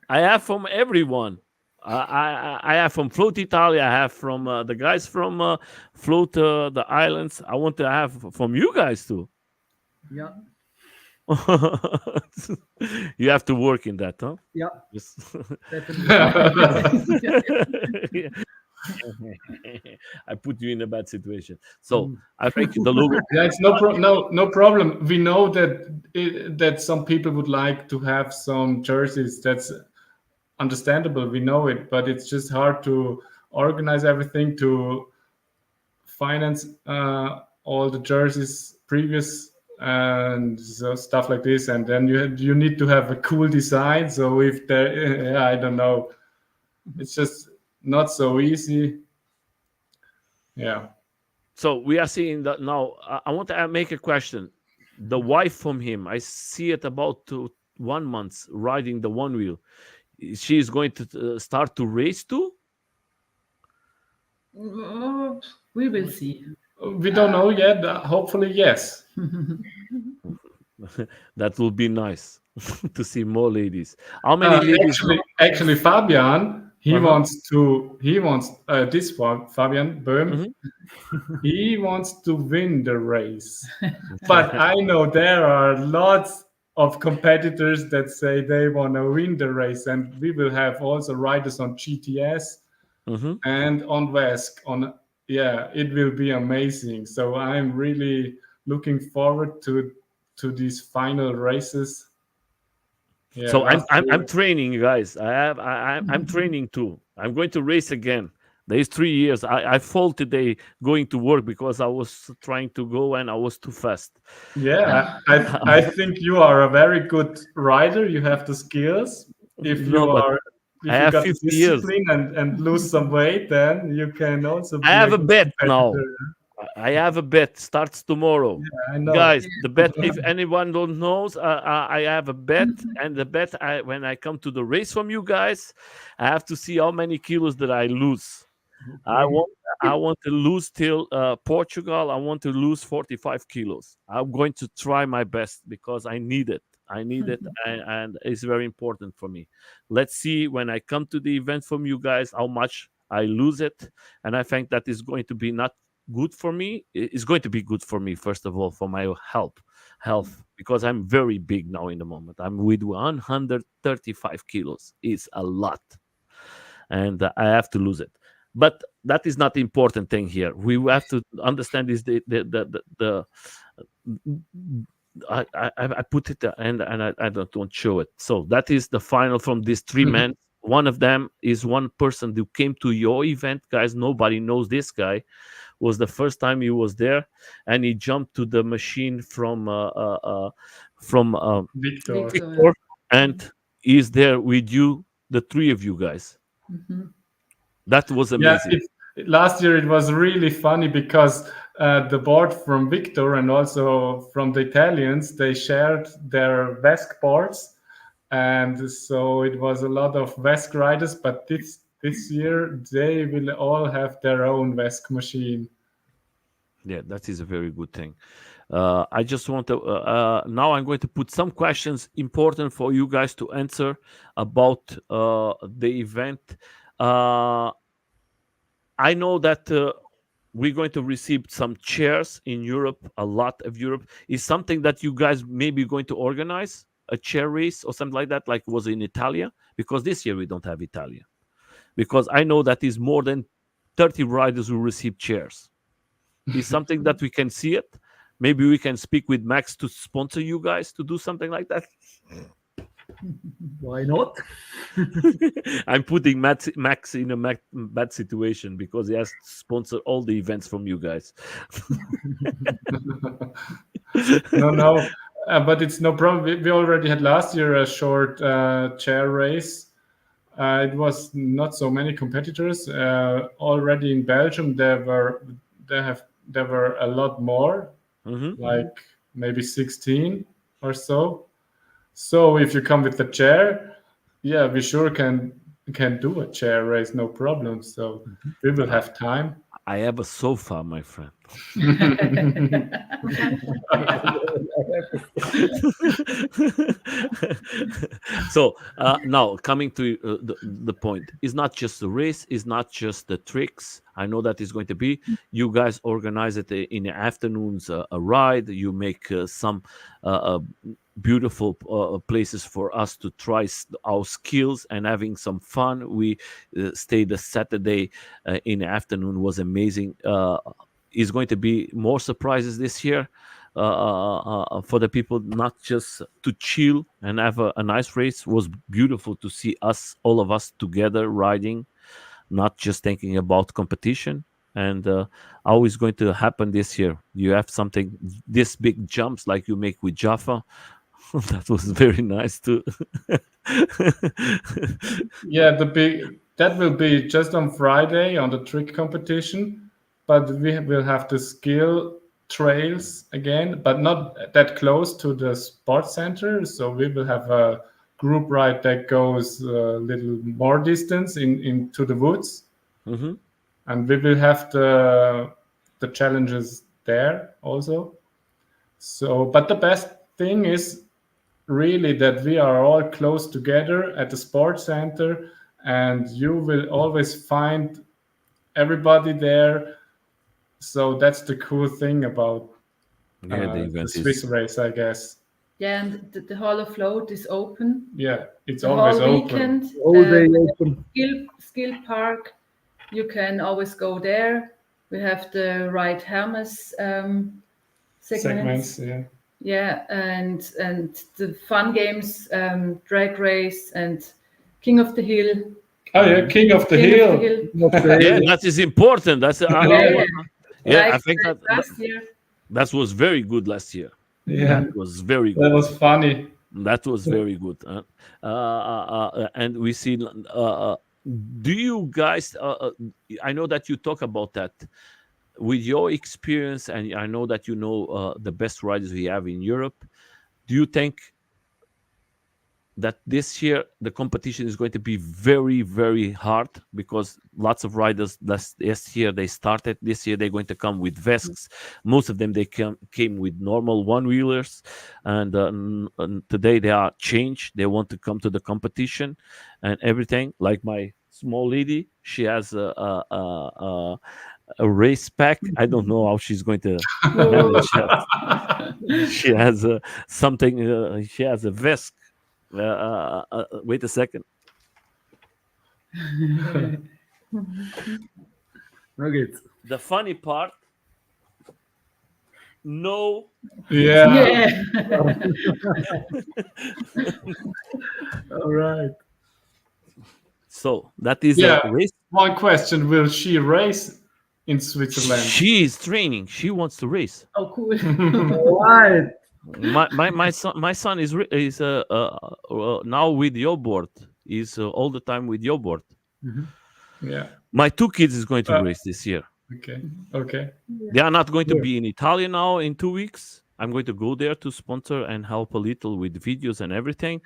I have from everyone. I have from Float Italia. I have from the guys from Float the Islands. I want to have from you guys too. yeah, You have to work in that, huh? yeah, Just definitely. Yeah. I put you in a bad situation. So Mm. I think the logo. Yeah, it's no problem. We know that some people would like to have some jerseys. That's understandable. We know it, but it's just hard to organize everything, to finance all the jerseys previous and so stuff like this. And then you need to have a cool design. So if there, yeah, I don't know, it's just not so easy. Yeah. So we are seeing that now. I want to make a question. The wife from him, I see it about 1 month riding the one wheel. She is going to start to race too. Oh, we will see. We don't know yet. Hopefully, yes. That will be nice to see more ladies. How many ladies? Actually, Fabian, Uh-huh. he wants this one, Fabian Böhm. Mhm. He wants to win the race. But I know there are lots of competitors that say they want to win the race, and we will have also riders on GTS Mhm. and on VESC. On Yeah, it will be amazing. So I'm really looking forward to these final races. Yeah, So last I'm year. training, you guys. I'm training too. I'm going to race again. There is 3 years. I fall today going to work because I was trying to go and I was too fast. Yeah, I think you are a very good rider. You have the skills. If No, but I if you have got the 50 years. discipline and lose some weight, then you can also I be a have a good bet now. competitor. I have a bet starts tomorrow. I know. Guys, the bet, if anyone don't knows, I have a bet, and the bet, when I come to the race from you guys, I have to see how many kilos that I lose. I Okay. want I want to lose till Portugal. I want to lose 45 kilos. I'm going to try my best because I need it. I need it, and it's very important for me. Let's see when I come to the event from you guys how much I lose it, and I think that is going to be not good for me. It's going to be good for me first of all for my health because I'm very big now in the moment. I'm with 135 kilos. It's a lot and I have to lose it. But that is not the important thing here. We have to understand is the I put it and I don't show it. So that is the final from these three men. One of them is one person who came to your event, guys. Nobody knows this guy. Was the first time he was there, and he jumped to the machine from Victor. Victor. Victor, and he's there with you, the three of you guys. Mhm. That was Yeah, amazing. last year it was really funny because the board from Victor and also from the Italians, they shared their Vesk boards, and so it was a lot of Vesk riders. But this year they will all have their own Vesk machine. Yeah, that is a very good thing. I just want to now I'm going to put some questions important for you guys to answer about the event. Uh, I know that we're going to receive some chairs in Europe. A lot of Europe is something that you guys maybe going to organize a chair race or something like that, like it was in Italia. Because this year we don't have Italia. Because I know that is more than 30 riders who receive chairs. Is something that we can see it. Maybe we can speak with Max to sponsor you guys to do something like that. Why not? I'm putting Max in a bad situation because he has to sponsor all the events from you guys. No, no, but it's no problem. We already had last year a short chair race. It was not so many competitors. Already in Belgium, there were a lot more, Mhm. like maybe 16 or so. So if you come with the chair, yeah, we sure can do a chair race, no problem. So we will Uh, have time. I have a sofa, my friend. So now coming to the point, it's not just the race, it's not just the tricks. I know that is going to be you guys organize it in the afternoons, a ride. You make some uh, uh, beautiful places for us to try our skills and having some fun. We stayed the Saturday in the afternoon, was amazing. Is going to be more surprises this year for the people, not just to chill and have a nice race. It was beautiful to see us, all of us together riding, not just thinking about competition. And how is going to happen this year? You have something, this big jumps like you make with Jaffa. That was very nice too. Yeah, the big that will be just on Friday on the trick competition, but we will have the skill trails again, but not that close to the sports center. So we will have a group ride that goes a little more distance into the woods, Hmm. and we will have the challenges there also. So, but the best thing is really that we are all close together at the sports center, and you will always find everybody there. So that's the cool thing about Yeah, the the event Swiss is. race, I guess. Yeah, and the Hall of Float is open Yeah, it's the always whole open. weekend. All day open. Skill Park, you can always go there. We have the right Hermes segments. Segments, yeah. Yeah, and the fun games, drag race and King of the Hill. Oh yeah, King of the King of the Hill. Hill. Not Yeah, the, that is important. That's Yeah, yeah. yeah. I Like think last year. that was very good last year. That Yeah, was very that good. was funny. That was very good. And we see. Do you guys? I know that you talk about that with your experience, and I know that you know the best riders we have in Europe. Do you think that this year the competition is going to be very very hard because lots of riders last year they started. This year they're going to come with vesks. Most of them they came with normal one wheelers, and today they are changed. They want to come to the competition and everything. Like my small lady, she has a race pack. I don't know how she's going to manage that. She has something. She has a vest. Wait a second. Nuggets. The funny part, no. Yeah. Yeah. All right. So that is a Yeah. race. One question: will she race in Switzerland? She is training. She wants to race. Oh, cool. All right. My son is now with your board. He's all the time with your board. Yeah. My two kids is going to Uh, race this year. Okay. Okay. They are not going to Yeah. be in Italy now in 2 weeks. I'm going to go there to sponsor and help a little with videos and everything.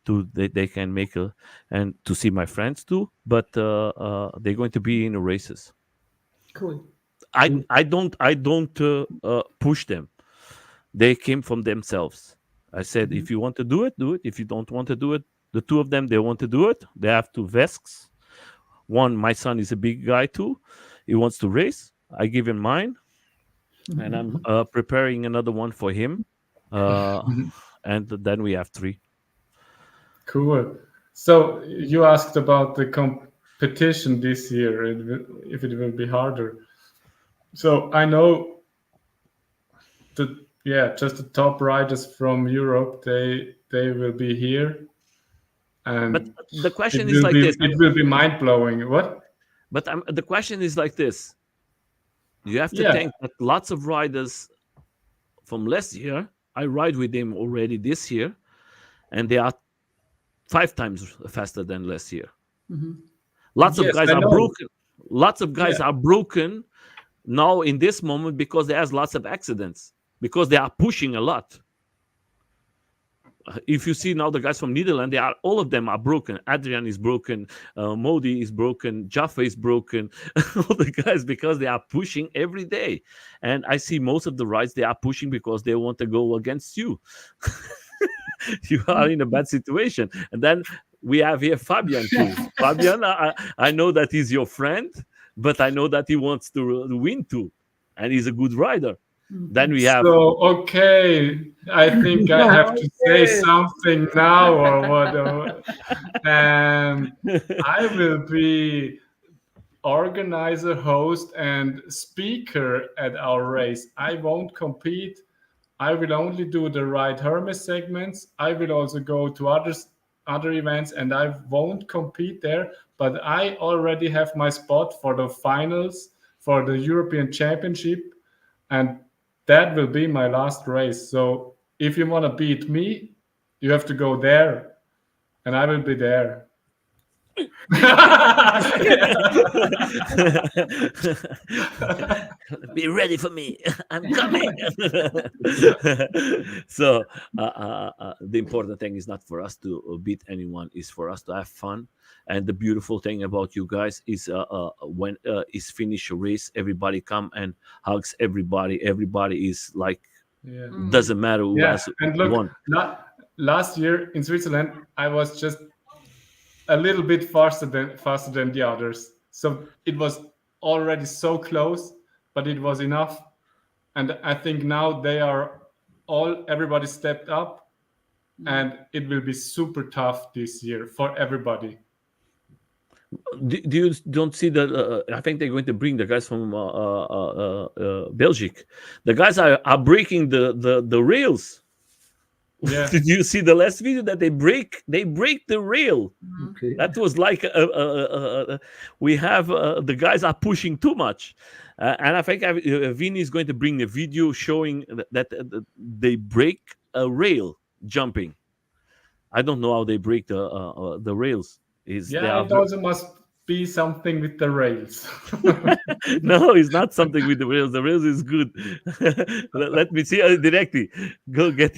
They can make and to see my friends too. But they're going to be in the races. Cool. I don't push them. They came from themselves. I said, if you want to do it, do it. If you don't want to do it, the two of them they want to do it. They have two vesks. One, my son is a big guy too. He wants to race. I give him mine, and I'm preparing another one for him. Uh, and then we have three. Cool. So you asked about the competition this year, if it will be harder. So I know just the top riders from Europe, they will be here, But and the question is like this. it will be mind blowing. What? But the question is like this. You have to Yeah. think that lots of riders from last year, I ride with them already this year, and they are 5 times faster than last year. Lots of Yes, guys I are know. broken. Lots of guys Yeah. are broken now in this moment because there's lots of accidents because they are pushing a lot. If you see now the guys from Netherlands, all of them are broken. Adrian is broken, Modi is broken, Jaffa is broken. All the guys because they are pushing every day, and I see most of the rides they are pushing because they want to go against you. You are in a bad situation, and then we have here Fabian too. Fabian, I know that he's your friend, but I know that he wants to win too, and he's a good rider. Then we have So okay, I think I have to say something now, or what? I will be organizer, host, and speaker at our race. I won't compete. I will only do the Ride Hermes segments. I will also go to other events, and I won't compete there. But I already have my spot for the finals for the European Championship, and that will be my last race. So if you want to beat me, you have to go there, and I will be there. be ready for me. I'm coming. So the important thing is not for us to beat anyone; is for us to have fun. And the beautiful thing about you guys is when is finish a race, everybody come and hugs everybody. Everybody is like Yeah. doesn't matter who Yeah, has and look, won. last year in Switzerland, I was just a little bit faster than the others. So it was already so close, but it was enough. And I think now everybody stepped up, and it will be super tough this year for everybody. Do you don't see that? I think they're going to bring the guys from Belgium. The guys are breaking the rails. Yeah. Did you see the last video that they break the rail? Okay. That was like we have the guys are pushing too much, and I think Vini is going to bring a video showing that they break a rail jumping. I don't know how they break the rails. Is they Yeah, are it also must be something with the rails. No, it's not something with the rails. The rails is good. Let me see directly. Go get.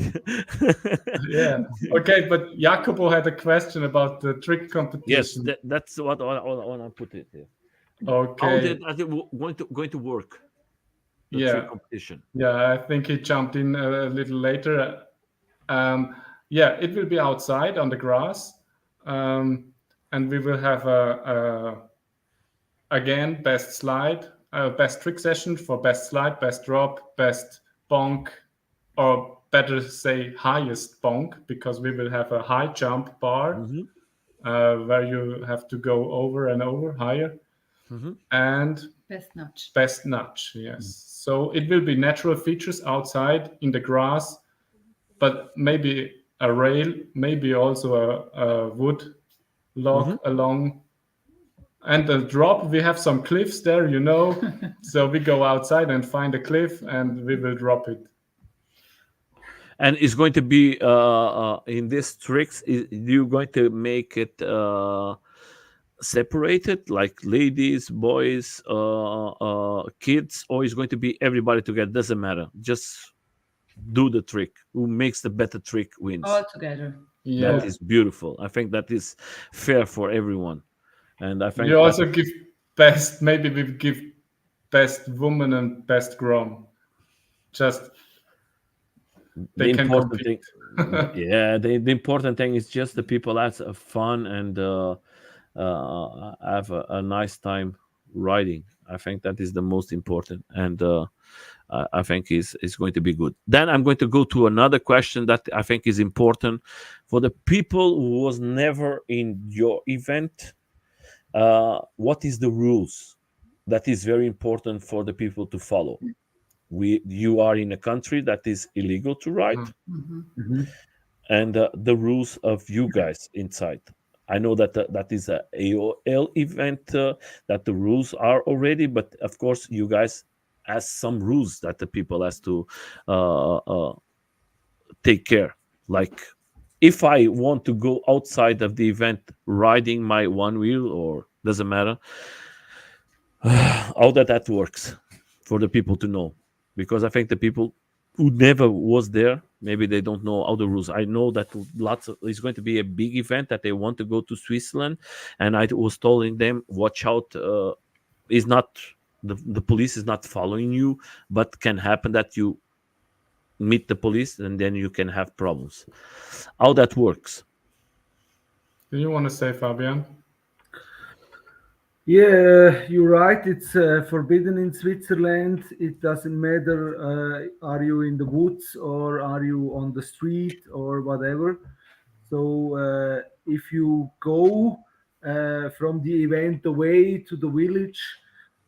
Yeah. Okay, but Jacopo had a question about the trick Yes, competition. that's what I want to put it here. How Okay. did it going to work? The trick Yeah. competition. Yeah, I think he jumped in a little later. Yeah, it will be outside on the grass, and we will have again best slide, best trick session for best slide, best drop, best bonk, or better say highest bonk, because we will have a high jump bar Hmm. where you have to go over and over higher, Hmm. and Best notch. best notch. Yes. So it will be natural features outside in the grass, but maybe a rail, maybe also a wood Hmm. log along. And the drop, we have some cliffs there, you know. So we go outside and find a cliff and we will drop it. And it's going to be in these tricks. You going to make it separated, like ladies, boys, kids, or is going to be everybody together? Doesn't matter. Just do the trick. Who makes the better trick wins. All together. That Yeah. is beautiful. I think that is fair for everyone, and I We think that also give best, maybe we give best woman and best grom. Just the they can important compete. thing. Yeah, the important thing is just the people have fun and have a nice time riding. I think that is the most important, and I think is going to be good. Then I'm going to go to another question that I think is important for the people who was never in your event. What is the rules? That is very important for the people to follow. You are in a country that is illegal to ride, Mhm. Mhm. and the rules of you guys inside. I know that that is a AOL event, that the rules are already, but of course you guys has some rules that the people has to uh, uh, take care. Like if I want to go outside of the event riding my one wheel, or doesn't matter, how that works for the people to know, because I think the people who never was there, maybe they don't know all the rules. I know that lots of it's going to be a big event that they want to go to Switzerland, and I was telling them, watch out, is not the police is not following you, but can happen that you meet the police and then you can have problems. How that works? Do you want to say, Fabian? Yeah, you're right. It's forbidden in Switzerland. It doesn't matter, are you in the woods or are you on the street or whatever. So if you go from the event away to the village,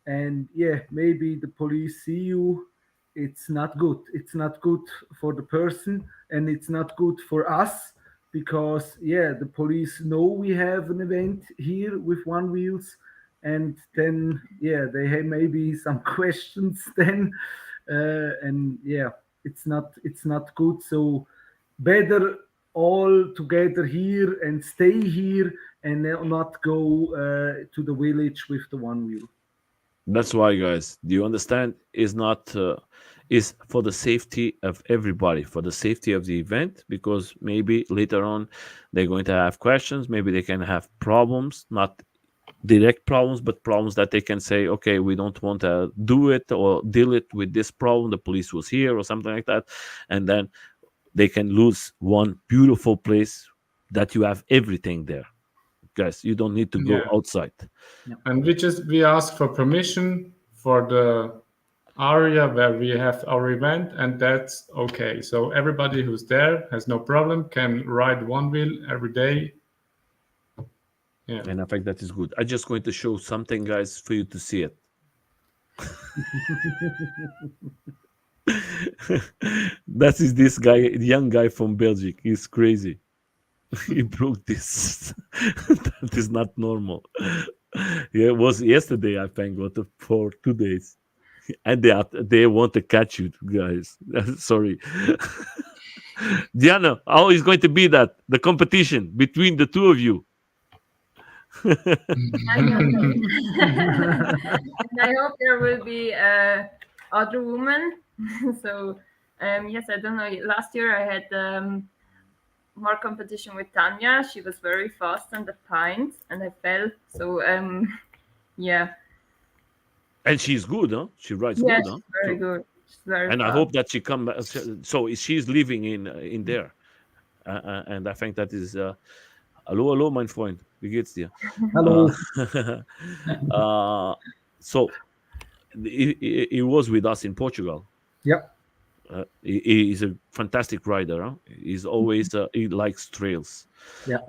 and yeah, maybe the police see you, it's not good. It's not good for the person, and it's not good for us because yeah, the police know we have an event here with one wheels, and then yeah, they have maybe some questions then, and yeah, it's not good. So better all together here and stay here and not go to the village with the one wheel. That's why, guys, do you understand? Is not is for the safety of everybody, for the safety of the event, because maybe later on they're going to have questions, maybe they can have problems, not direct problems, but problems that they can say, okay, we don't want to do it or deal it with this problem. The police was here or something like that, and then they can lose one beautiful place that you have everything there, guys. You don't need to go Yeah. outside. And we ask for permission for the area where we have our event, and that's okay. So everybody who's there has no problem, can ride one wheel every day. Yeah. And I think that is good. I'm just going to show something, guys, for you to see it. That is this guy, young guy from Belgium. He's crazy. He broke this. That is not normal. Yeah, it was yesterday, I think, or for 2 days. And they want to catch you guys. Sorry. Diana, how is going to be that the competition between the two of you? I know. And I hope there will be other women. So yes, I don't know. Last year I had more competition with Tanya. She was very fast on the pint, and I fell. So yeah, And she's good, huh? She rides yeah, good, huh? she's very good. She's very And I fast. hope that she come back. So she's living in there, and I think that is. Hallo, hallo, mein Freund. Wie geht's dir? Uh, Hello. uh, so he was with us in Portugal. Yeah. He is a fantastic rider. Huh? He's always he likes trails. Yeah.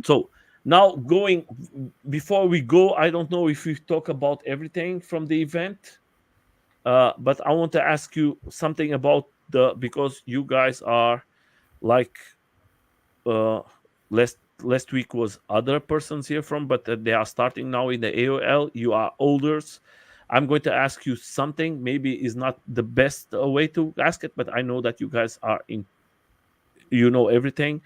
So now going before we go, I don't know if we talk about everything from the event, but I want to ask you something about because you guys are like uh, last week was other persons here from, but they are starting now in the AOL. You are olders. I'm going to ask you something. Maybe is not the best way to ask it, but I know that you guys are in. You know everything.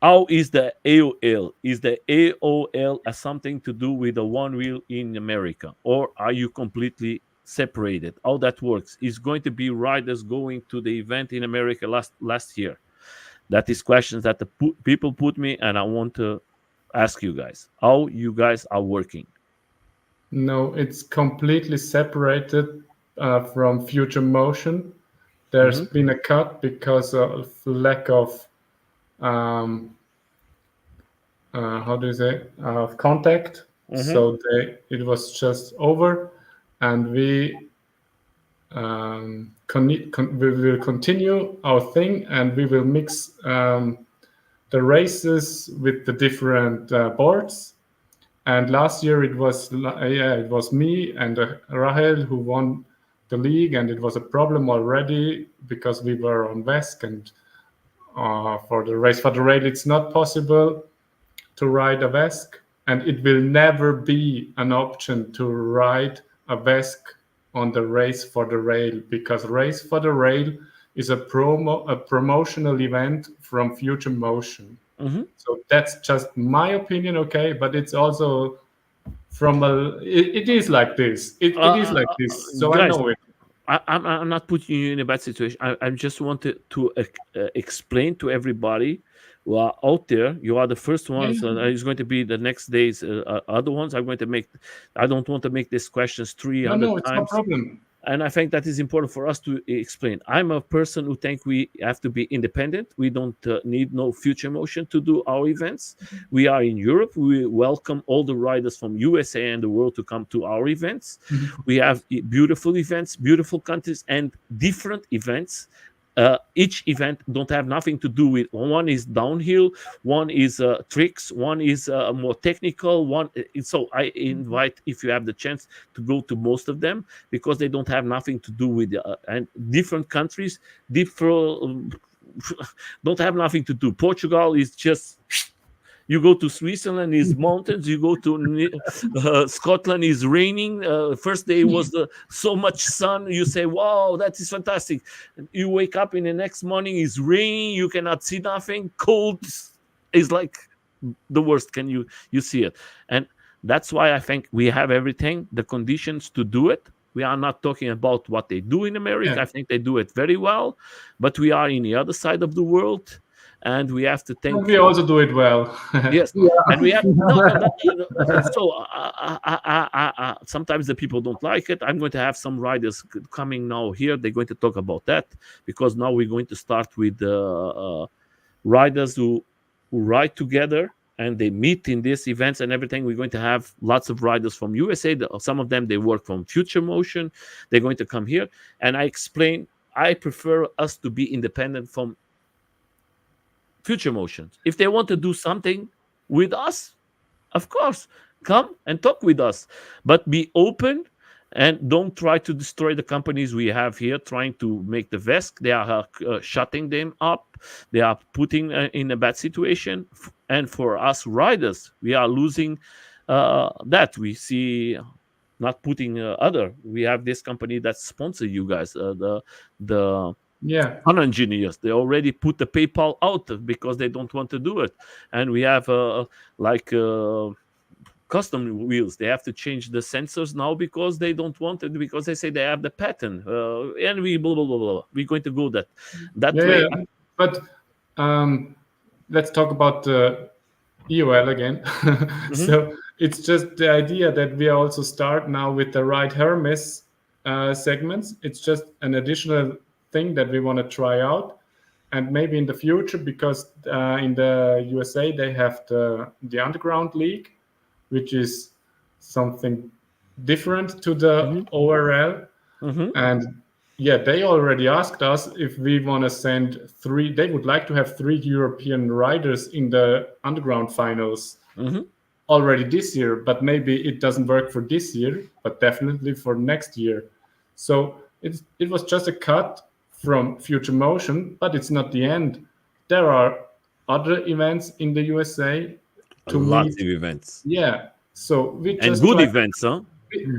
How is the AOL? Is the AOL has something to do with the one wheel in America, or are you completely separated? How that works is going to be riders going to the event in America last year. That is questions that the people put me, and I want to ask you guys how you guys are working. No, it's completely separated from Future Motion. There's Mm-hmm. been a cut because of lack of um, how do you say of contact. Mm-hmm. So it was just over, and we will continue our thing, and we will mix the races with the different boards. And last year it was me and Rahel who won the league, and it was a problem already because we were on Vesk, and for the race for the rail it's not possible to ride a Vesk, and it will never be an option to ride a Vesk on the race for the rail, because race for the rail is a promotional event from Future Motion. Mm-hmm. So that's just my opinion, okay? But it's also it is like this. It is like this. So I Guys, know it. I'm not putting you in a bad situation. I just wanted to explain to everybody who are out there. You are the first ones, and it's going to be the next days. Other ones are going to make. I don't want to make these questions No, 300 no, it's no times. problem. And I think that is important for us to explain. I'm a person who think we have to be independent. We don't need no Future Motion to do our events. We are in Europe. We welcome all the riders from USA and the world to come to our events. We have beautiful events, beautiful countries, and different events. Each event don't have nothing to do with one is downhill, one is tricks, one is more technical one. So I invite, if you have the chance, to go to most of them, because they don't have nothing to do with and different countries different don't have nothing to do. Portugal is just, you go to Switzerland is mountains. You go to Scotland is raining. First day was so much sun. You say, "Wow, that is fantastic." You wake up in the next morning is raining. You cannot see nothing. Cold is like the worst. Can you see it? And that's why I think we have everything, the conditions to do it. We are not talking about what they do in America. Yeah. I think they do it very well, but we are in the other side of the world, and we have to And think we for. also do it well. Yes, and we have no. So sometimes the people don't like it. I'm going to have some riders coming now here. They're going to talk about that, because now we're going to start with riders who ride together and they meet in these events and everything. We're going to have lots of riders from USA. Some of them they work from Future Motion. They're going to come here, and I explain. I prefer us to be independent from Future Motions. If they want to do something with us, of course, come and talk with us, but be open and don't try to destroy the companies we have here, trying to make the VESC. They are shutting them up. They are putting in a bad situation. And for us riders, we are losing that. We see not putting other. We have this company that sponsor you guys, the Yeah. engineers. They already put the PayPal out because they don't want to do it. And we have like custom wheels. They have to change the sensors now because they don't want it, because they say they have the patent, and we blah blah blah blah. We're going to go that Yeah, way. yeah. But let's talk about the EOL again. So it's just the idea that we also start now with the right Hermes segments. It's just an additional thing that we want to try out, and maybe in the future, because in the USA they have the Underground League, which is something different to the ORL. And yeah, they already asked us if we want to send three. They would like to have 3 European riders in the Underground finals already this year, but maybe it doesn't work for this year, but definitely for next year. So it was just a cut from Future Motion, but it's not the end. There are other events in the USA to Lots meet. of events Yeah, so we and just good try, events, huh?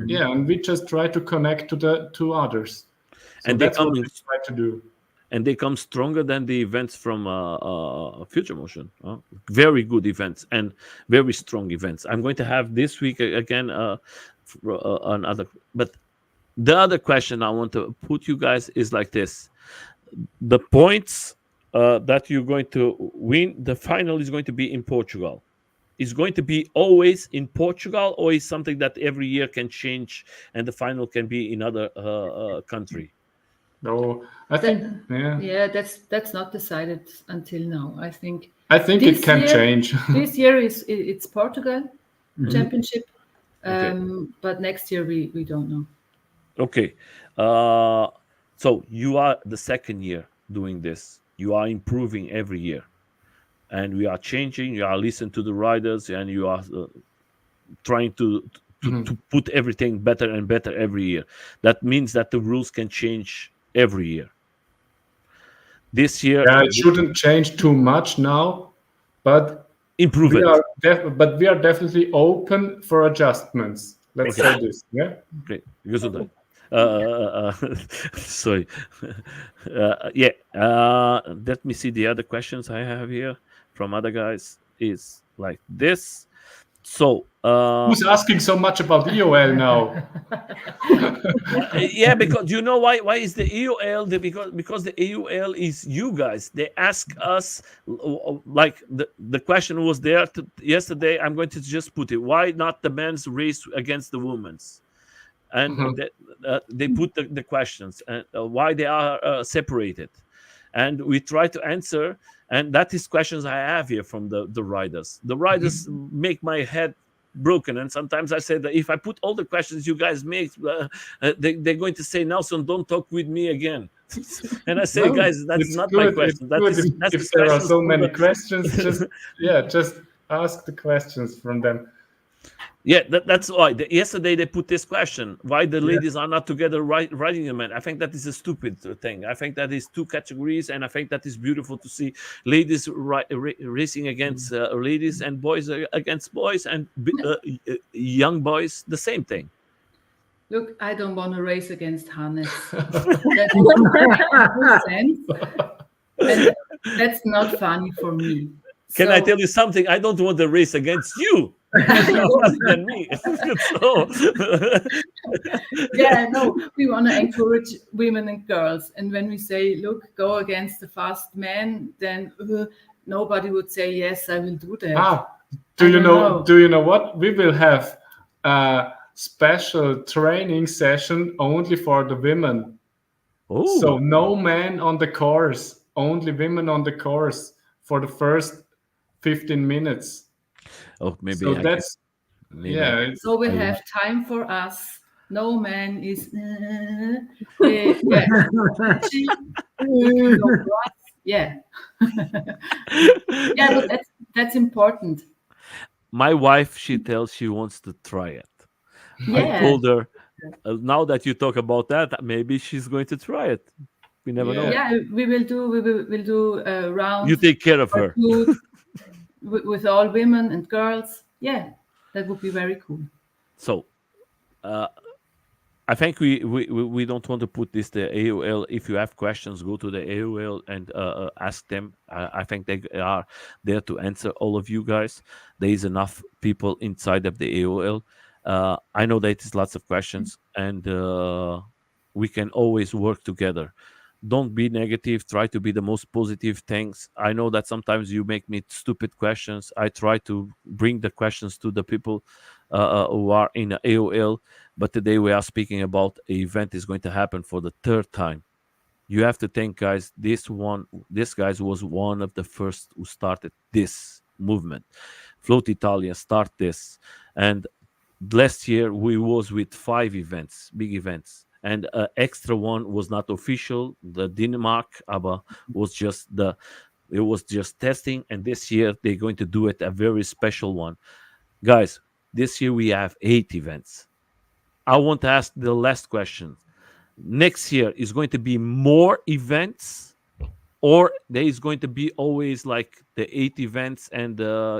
yeah, and we just try to connect to the two others. So And they that's what come we try to do. and they come stronger than the events from Future Motion. Very good events and very strong events. I'm going to have this week again another. But the other question I want to put you guys is like this: the points that you're going to win, the final is going to be in Portugal. Is going to be always in Portugal, or is something that every year can change and the final can be in other country? No, I think Yeah, that's not decided until now. I think it this can year- change. this year it's Portugal championship, Okay. but next year we don't know. Okay. So you are the second year doing this. You are improving every year, and we are changing. You are listening to the riders, and you are trying to put everything better and better every year. That means that the rules can change every year. This year, Yeah, it shouldn't change too much now, but improve we it. are we are definitely open for adjustments. Let's say this. Yeah. Great. Gesundheit. Sorry. Yeah. Let me see the other questions I have here from other guys. Is like this. So, Who's asking so much about EOL now? yeah, because you know why? Why is the EOL? Because the EOL is you guys. They ask us, like the question was there yesterday. I'm going to just put it. Why not the men's race against the women's? And they put the questions and why they are separated, and we try to answer. And that is questions I have here from the riders. The riders make my head broken, and sometimes I say that if I put all the questions you guys make, they're going to say, Nelson, don't talk with me again. And I say, No, guys, that's it's not good. my question. It's good That's if the there are questions so from many the- questions, just ask the questions from them. Yeah, that's why. Yesterday they put this question: why the ladies are not together riding the men? I think that is a stupid thing. I think that is two categories, and I think that is beautiful to see ladies racing against ladies and boys against boys, and young boys the same thing. Look, I don't want to race against Hannes. That would make no sense, and that's not funny for me. Can I tell you something? I don't want to race against you. You're faster than me. So, Yeah, no, we want to encourage women and girls. And when we say, look, go against the fast man, then nobody would say, yes, I will do that. Do I you don't know? know. Do you know what? We will have a special training session only for the women. oh, So no men on the course, only women on the course for the first 15 minutes. oh, maybe So that's maybe. yeah. It's, So we have time for us. No man is. Yeah. Yeah. Yeah, but that's important. My wife, she tells she wants to try it. I Yeah. told her, now that you talk about that, maybe she's going to try it. We never know. Yeah, we'll do a round. You take care of or her. two with all women and girls. Yeah, that would be very cool. So, I think we don't want to put this the AOL. If you have questions, go to the AOL and ask them. I think they are there to answer all of you guys. There is enough people inside of the AOL. I know that it's lots of questions, and we can always work together. Don't be negative. Try to be the most positive things. I know that sometimes you make me stupid questions. I try to bring the questions to the people who are in the AOL, but today we are speaking about an event is going to happen for the third time. You have to think, guys. This guys was one of the first who started this movement. Float Italia start this, and last year we was with 5 events, big events, and extra one was not official. The Denmark, aber was just the it was just testing, and this year they're going to do it a very special one, guys. This year we have 8 events. I want to ask the last question. Next year is going to be more events, or there is going to be always like the 8 events and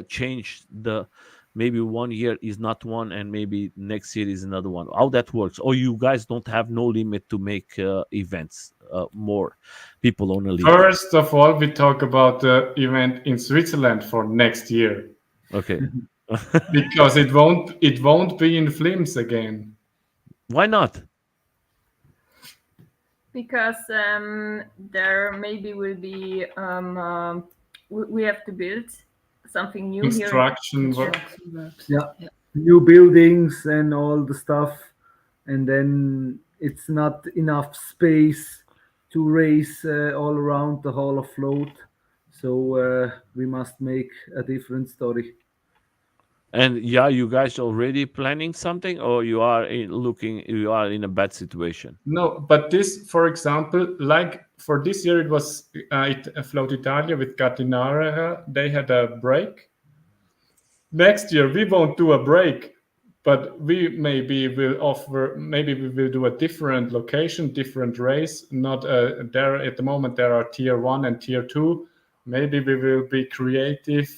change the maybe one year is not one and maybe next year is another one. How that works? Or you guys don't have no limit to make events more people on a lead? First of all, we talk about the event in Switzerland for next year Okay. because it won't be in Flims again. Why not? Because there maybe will be we have to build something new here. Construction work. Construction works. Yeah. Yeah. New buildings and all the stuff, and then it's not enough space to race all around the Hall of Float. So we must make a different story. And yeah, you guys already planning something, or you are you are in a bad situation? No, but this, for example, like for this year, it was Float Italia with Gattinara. They had a break. Next year, we won't do a break, but maybe we will do a different location, different race. Not there at the moment. There are tier 1 and tier 2. Maybe we will be creative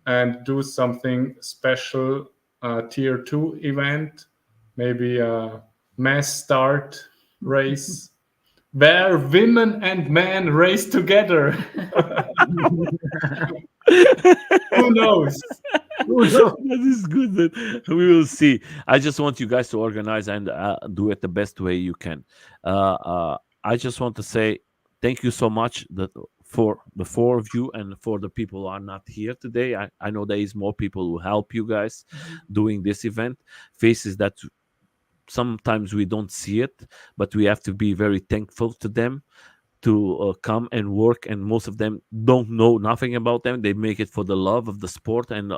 and do something special. Tier 2 event, maybe a mass start race where women and men race together. Who knows? That is good. We will see. I just want you guys to organize and do it the best way you can. I just want to say thank you so much for the 4 of you and for the people who are not here today. I know there is more people who help you guys doing this event. Faces that sometimes we don't see it, but we have to be very thankful to them to come and work, and most of them don't know nothing about them. They make it for the love of the sport and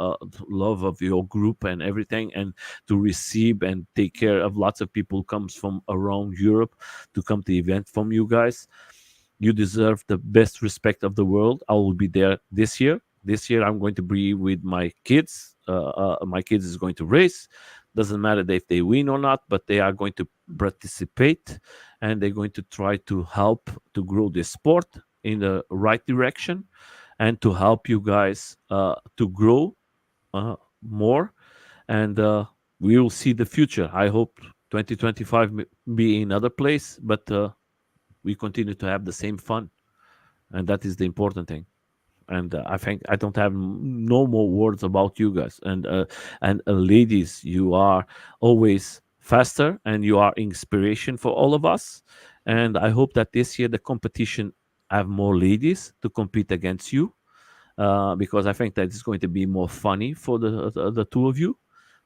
love of your group and everything, and to receive and take care of lots of people who comes from around Europe to come to the event from you guys. You deserve the best respect of the world. I will be there this year. This year I'm going to be with my kids. My kids is going to race. Doesn't matter if they win or not, but they are going to participate, and they're going to try to help to grow this sport in the right direction, and to help you guys to grow more. And we will see the future. I hope 2025 be in another place, but we continue to have the same fun, and that is the important thing. And I think I don't have no more words about you guys. And ladies, you are always faster, and you are inspiration for all of us. And I hope that this year the competition have more ladies to compete against you, because I think that is going to be more funny for the 2 of you.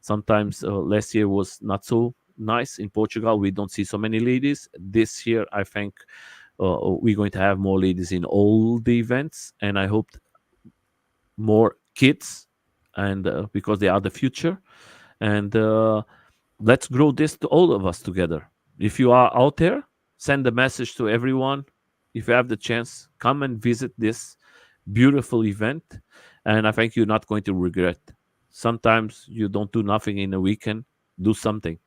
Sometimes last year was not so nice in Portugal. We don't see so many ladies. This year, I think we're going to have more ladies in all the events, and I hope more kids, and because they are the future. And let's grow this to all of us together. If you are out there, send a message to everyone. If you have the chance, come and visit this beautiful event, and I think you're not going to regret. Sometimes you don't do nothing in a weekend, do something,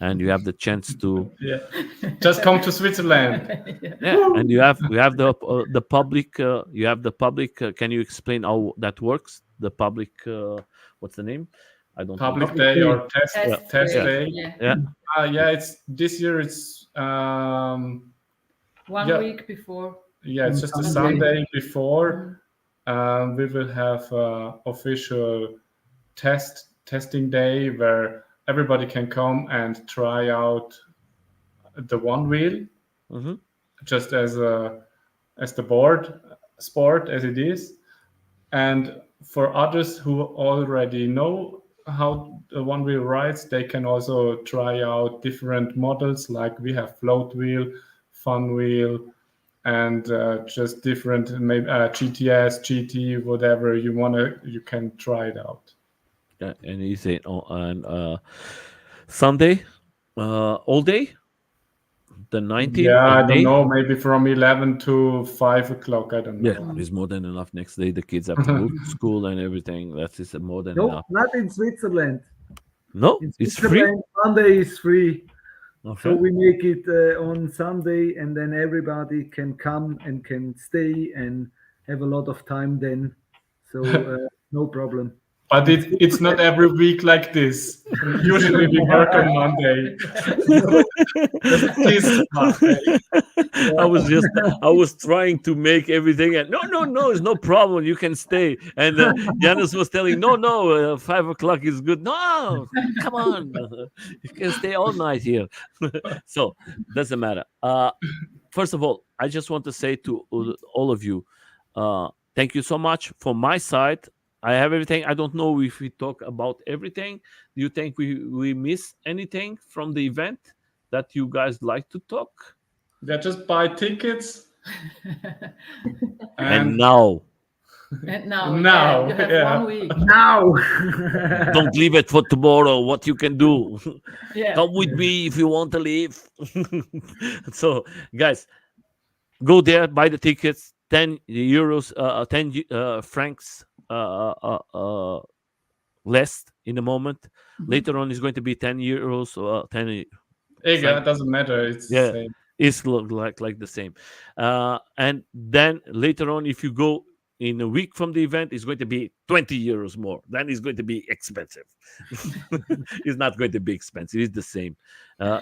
and you have the chance to Yeah, just come to Switzerland. yeah. And you have the public, can you explain how that works? The public, what's the name? I don't know. Public day or test Test Yeah. day. Yeah. Yeah, it's this year. It's 1 week before. yeah, it's just a Sunday. Sunday before. We will have official testing day where everybody can come and try out the Onewheel, Mhm. just as the board sport as it is. And for others who already know how the Onewheel rides, they can also try out different models. Like we have float wheel, fun wheel, and just different, maybe GTS, GT, whatever you wanna, you can try it out. Yeah, and he said on Sunday, all day, the 19th Yeah, of I don't May. know, maybe from 11 to 5 o'clock. I don't Yeah, know. it's more than enough. Next day, the kids have to go to school and everything. That is more than No, enough. not in Switzerland. No, In it's free. Switzerland, Sunday is free. So Okay. we make it on Sunday, and then everybody can come and can stay and have a lot of time then. So no problem. But it's not every week like this. Usually we work on Monday. Just this Monday. I was trying to make everything and no, it's no problem. You can stay. And Janis was telling, no, 5 o'clock is good. No, come on, you can stay all night here. So doesn't matter. First of all, I just want to say to all of you, thank you so much. From my side, I have everything. I don't know if we talk about everything. Do you think we miss anything from the event that you guys like to talk? They just buy tickets And and now, And now, Now, you have yeah. 1 week. Now, don't leave it for tomorrow. What you can do? Yeah. Come with me if you want to leave. So, guys, go there, buy the tickets. 10 euros, 10 francs less in a moment. Later on, it's going to be 10 euros or 10. yeah, it doesn't matter. It's the Yeah, same. it's look like the same. And then later on, if you go in a week from the event, it's going to be 20 euros more. Then it's going to be expensive. It's not going to be expensive. It's the same.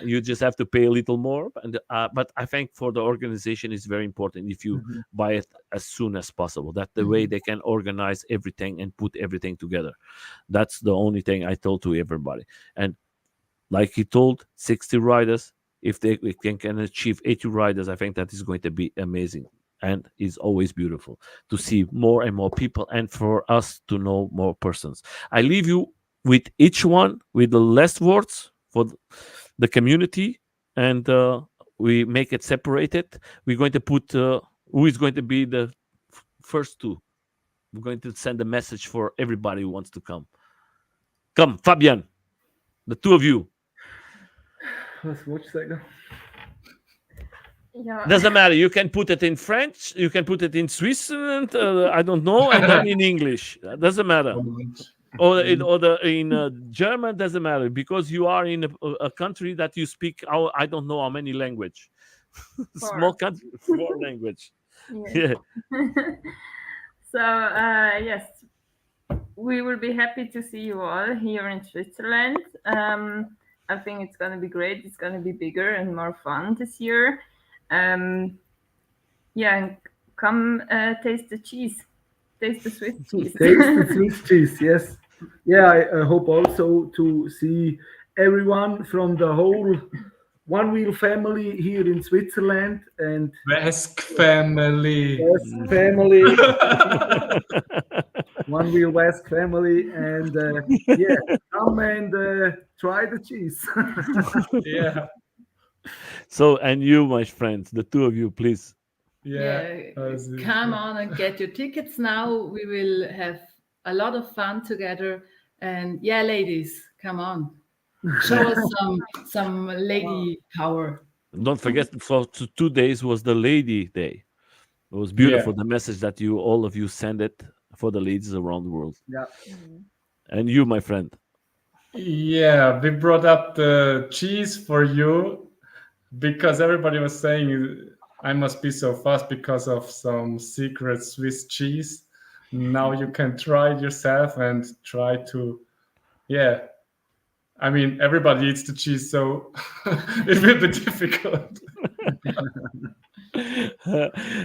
You just have to pay a little more. But I think for the organization, it's very important if you buy it as soon as possible. That the way they can organize everything and put everything together. That's the only thing I told to everybody. And like he told, 60 riders. If they can achieve 80 riders, I think that is going to be amazing. And it's always beautiful to see more and more people and for us to know more persons. I leave you with each one with the last words for the community, and we make it separated. We're going to put who is going to be the first two. We're going to send a message for everybody who wants to come. Come, Fabian, the two of you. let's watch that. Yeah. Doesn't matter. You can put it in French. You can put it in Switzerland. I don't know, and then in English. Doesn't matter. Or in German. Doesn't matter because you are in a country that you speak. I don't know how many language. Small country, 4 language. Yes. Yeah. So yes, we will be happy to see you all here in Switzerland. I think it's going to be great. It's going to be bigger and more fun this year. Yeah, and come taste the cheese. Taste the Swiss cheese. Taste the Swiss cheese, yes. Yeah, I hope also to see everyone from the whole Onewheel family here in Switzerland and Vesk family. West family, Onewheel West family, and yeah, come and try the cheese. Yeah. So, and you, my friends, the two of you, please. Yeah. Come on and get your tickets now. We will have a lot of fun together. And yeah, ladies, come on. Show us some lady power. Don't forget, for 2 days was the Lady Day. It was beautiful. The message that all of you send it for the ladies around the world. Yeah. And you, my friend. Yeah, we brought up the cheese for you because everybody was saying I must be so fast because of some secret Swiss cheese. Now you can try it yourself and try to Yeah, I mean everybody eats the cheese, so it will be difficult.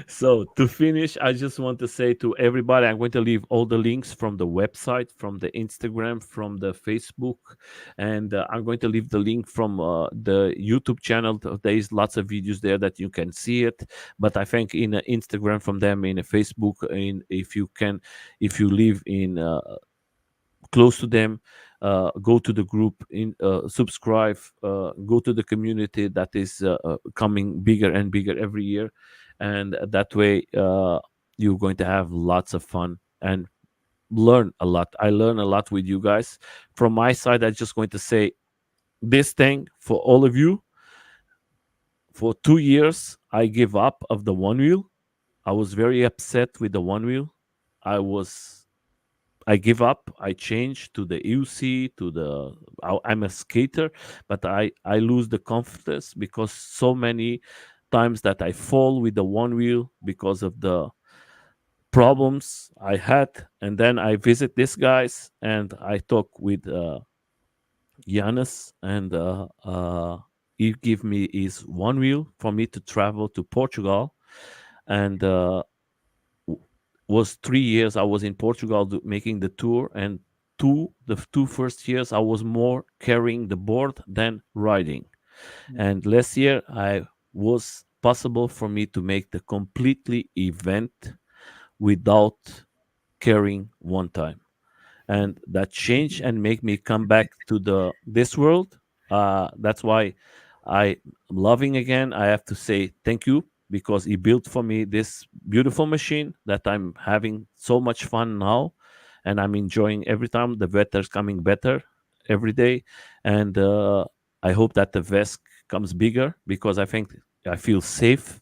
So to finish, I just want to say to everybody, I'm going to leave all the links from the website, from the Instagram, from the Facebook, and I'm going to leave the link from the YouTube channel. There is lots of videos there that you can see it. But I think in Instagram from them, in Facebook, in if you can, if you live in close to them, go to the group, in subscribe, go to the community that is coming bigger and bigger every year, and that way you're going to have lots of fun and learn a lot. I learn a lot with you guys. From my side, I'm just going to say this thing for all of you. For 2 years I give up of the one wheel. I was very upset with the one wheel. I give up. I change to the UC, to the. I'm a skater, but I lose the confidence because so many times that I fall with the one wheel because of the problems I had, and then I visit these guys and I talk with Giannis, and he give me his one wheel for me to travel to Portugal, and w- was 3 years I was in Portugal making the tour, and the two first years I was more carrying the board than riding. And last year I was possible for me to make the completely event without carrying one time, and that changed and make me come back to the this world. That's why I'm loving again. I have to say thank you because he built for me this beautiful machine that I'm having so much fun now, and I'm enjoying every time. The weather's coming better every day, and I hope that the vest comes bigger because I think I feel safe.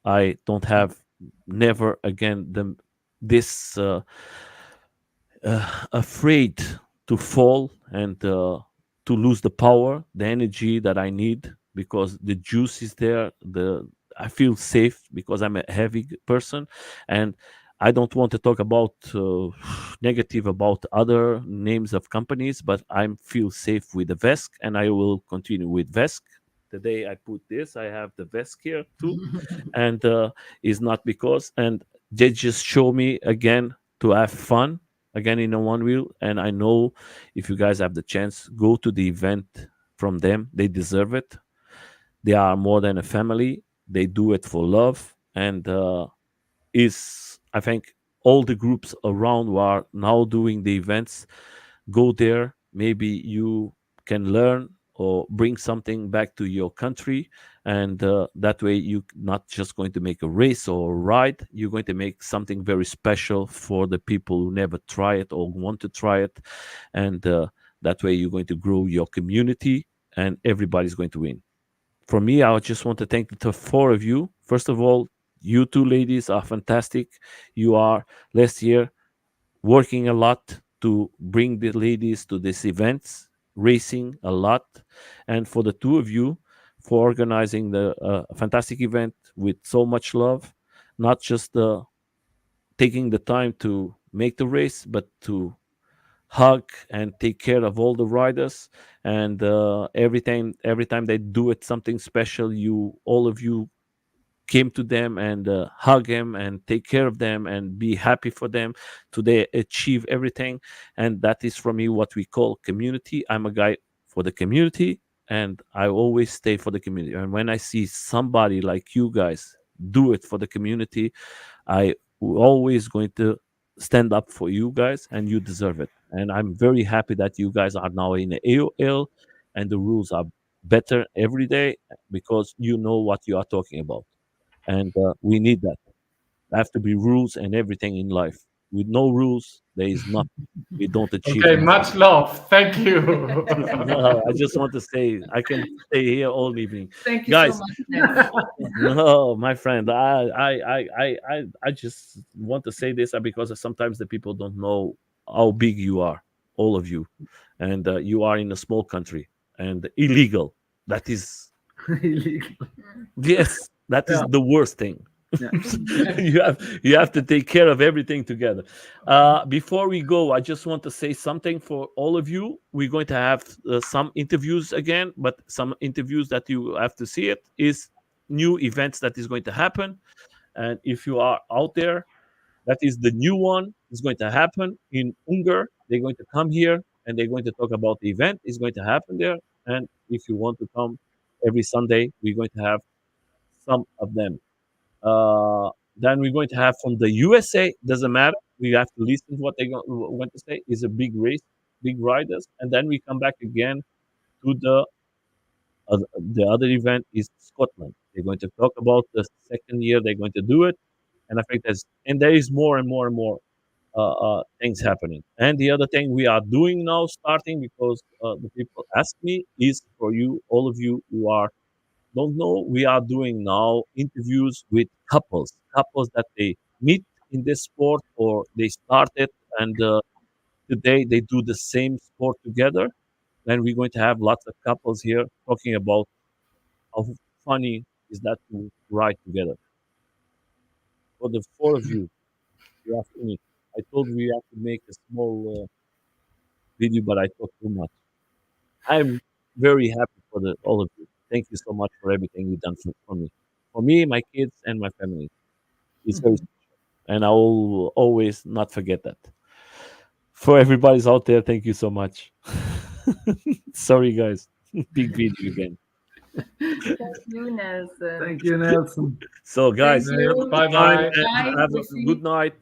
I don't have never again this afraid to fall and to lose the power, the energy that I need because the juice is there. The I feel safe because I'm a heavy person, and I don't want to talk about negative about other names of companies, but I feel safe with the Vesk, and I will continue with Vesk. The day I put this, I have the Vesk here too, and is not because and they just show me again to have fun again in a one wheel. And I know if you guys have the chance, go to the event from them. They deserve it. They are more than a family. They do it for love, and is I think all the groups around who are now doing the events, go there. Maybe you can learn or bring something back to your country, and that way you not just going to make a race or a ride, you're going to make something very special for the people who never try it or want to try it, and that way you're going to grow your community and everybody's going to win. For me, I just want to thank the four of you. First of all, you two ladies are fantastic. You are last year working a lot to bring the ladies to these events, racing a lot, and for the two of you for organizing the fantastic event with so much love, not just taking the time to make the race, but to hug and take care of all the riders. And every time they do it something special, you all of you came to them and hug them and take care of them and be happy for them to they achieve everything. And that is for me what we call community. I'm a guy for the community, and I always stay for the community. And when I see somebody like you guys do it for the community, I always going to stand up for you guys, and you deserve it. And I'm very happy that you guys are now in the AOL, and the rules are better every day because you know what you are talking about, and we need that. There have to be rules and everything in life. With no rules, there is nothing. We don't achieve Okay, nothing. much love. Thank you. No, I just want to say I can stay here all evening, Thank you so guys. much, Ned. No, my friend, I just want to say this because sometimes the people don't know how big you are, all of you, and you are in a small country and illegal. That is Illegal. yes, that is Yeah. the worst thing. Yeah. You have to take care of everything together. Before we go, I just want to say something for all of you. We're going to have some interviews again, but some interviews that you have to see it is new events that is going to happen. And if you are out there, that is the new one is going to happen in Unger. They're going to come here and they're going to talk about the event. It's going to happen there. And if you want to come every Sunday, we're going to have some of them. Uh, then we're going to have from the USA. Doesn't matter. We have to listen to what they're going to say. It's a big race, big riders, and then we come back again to the other event is Scotland. They're going to talk about the second year they're going to do it, and I think there is more and more and more things happening. And the other thing we are doing now, starting because the people ask me, is for you, all of you who are don't know, we are doing now interviews with couples that they meet in this sport or they started and today they do the same sport together. Then we're going to have lots of couples here talking about how funny is that to ride together. For the four of you, you have to. I told you you have to make a small video, but I talked too much. I'm very happy for all of you. Thank you so much for everything you've done for me, my kids, and my family. It's very Mhm. special, and I will always not forget that. For everybody's out there, thank you so much. Sorry, guys. Big video again. Thank you, Nelson. Thank you, Nelson. So, Thank guys, have a you. good Bye time bye. and Bye. have We a see good night.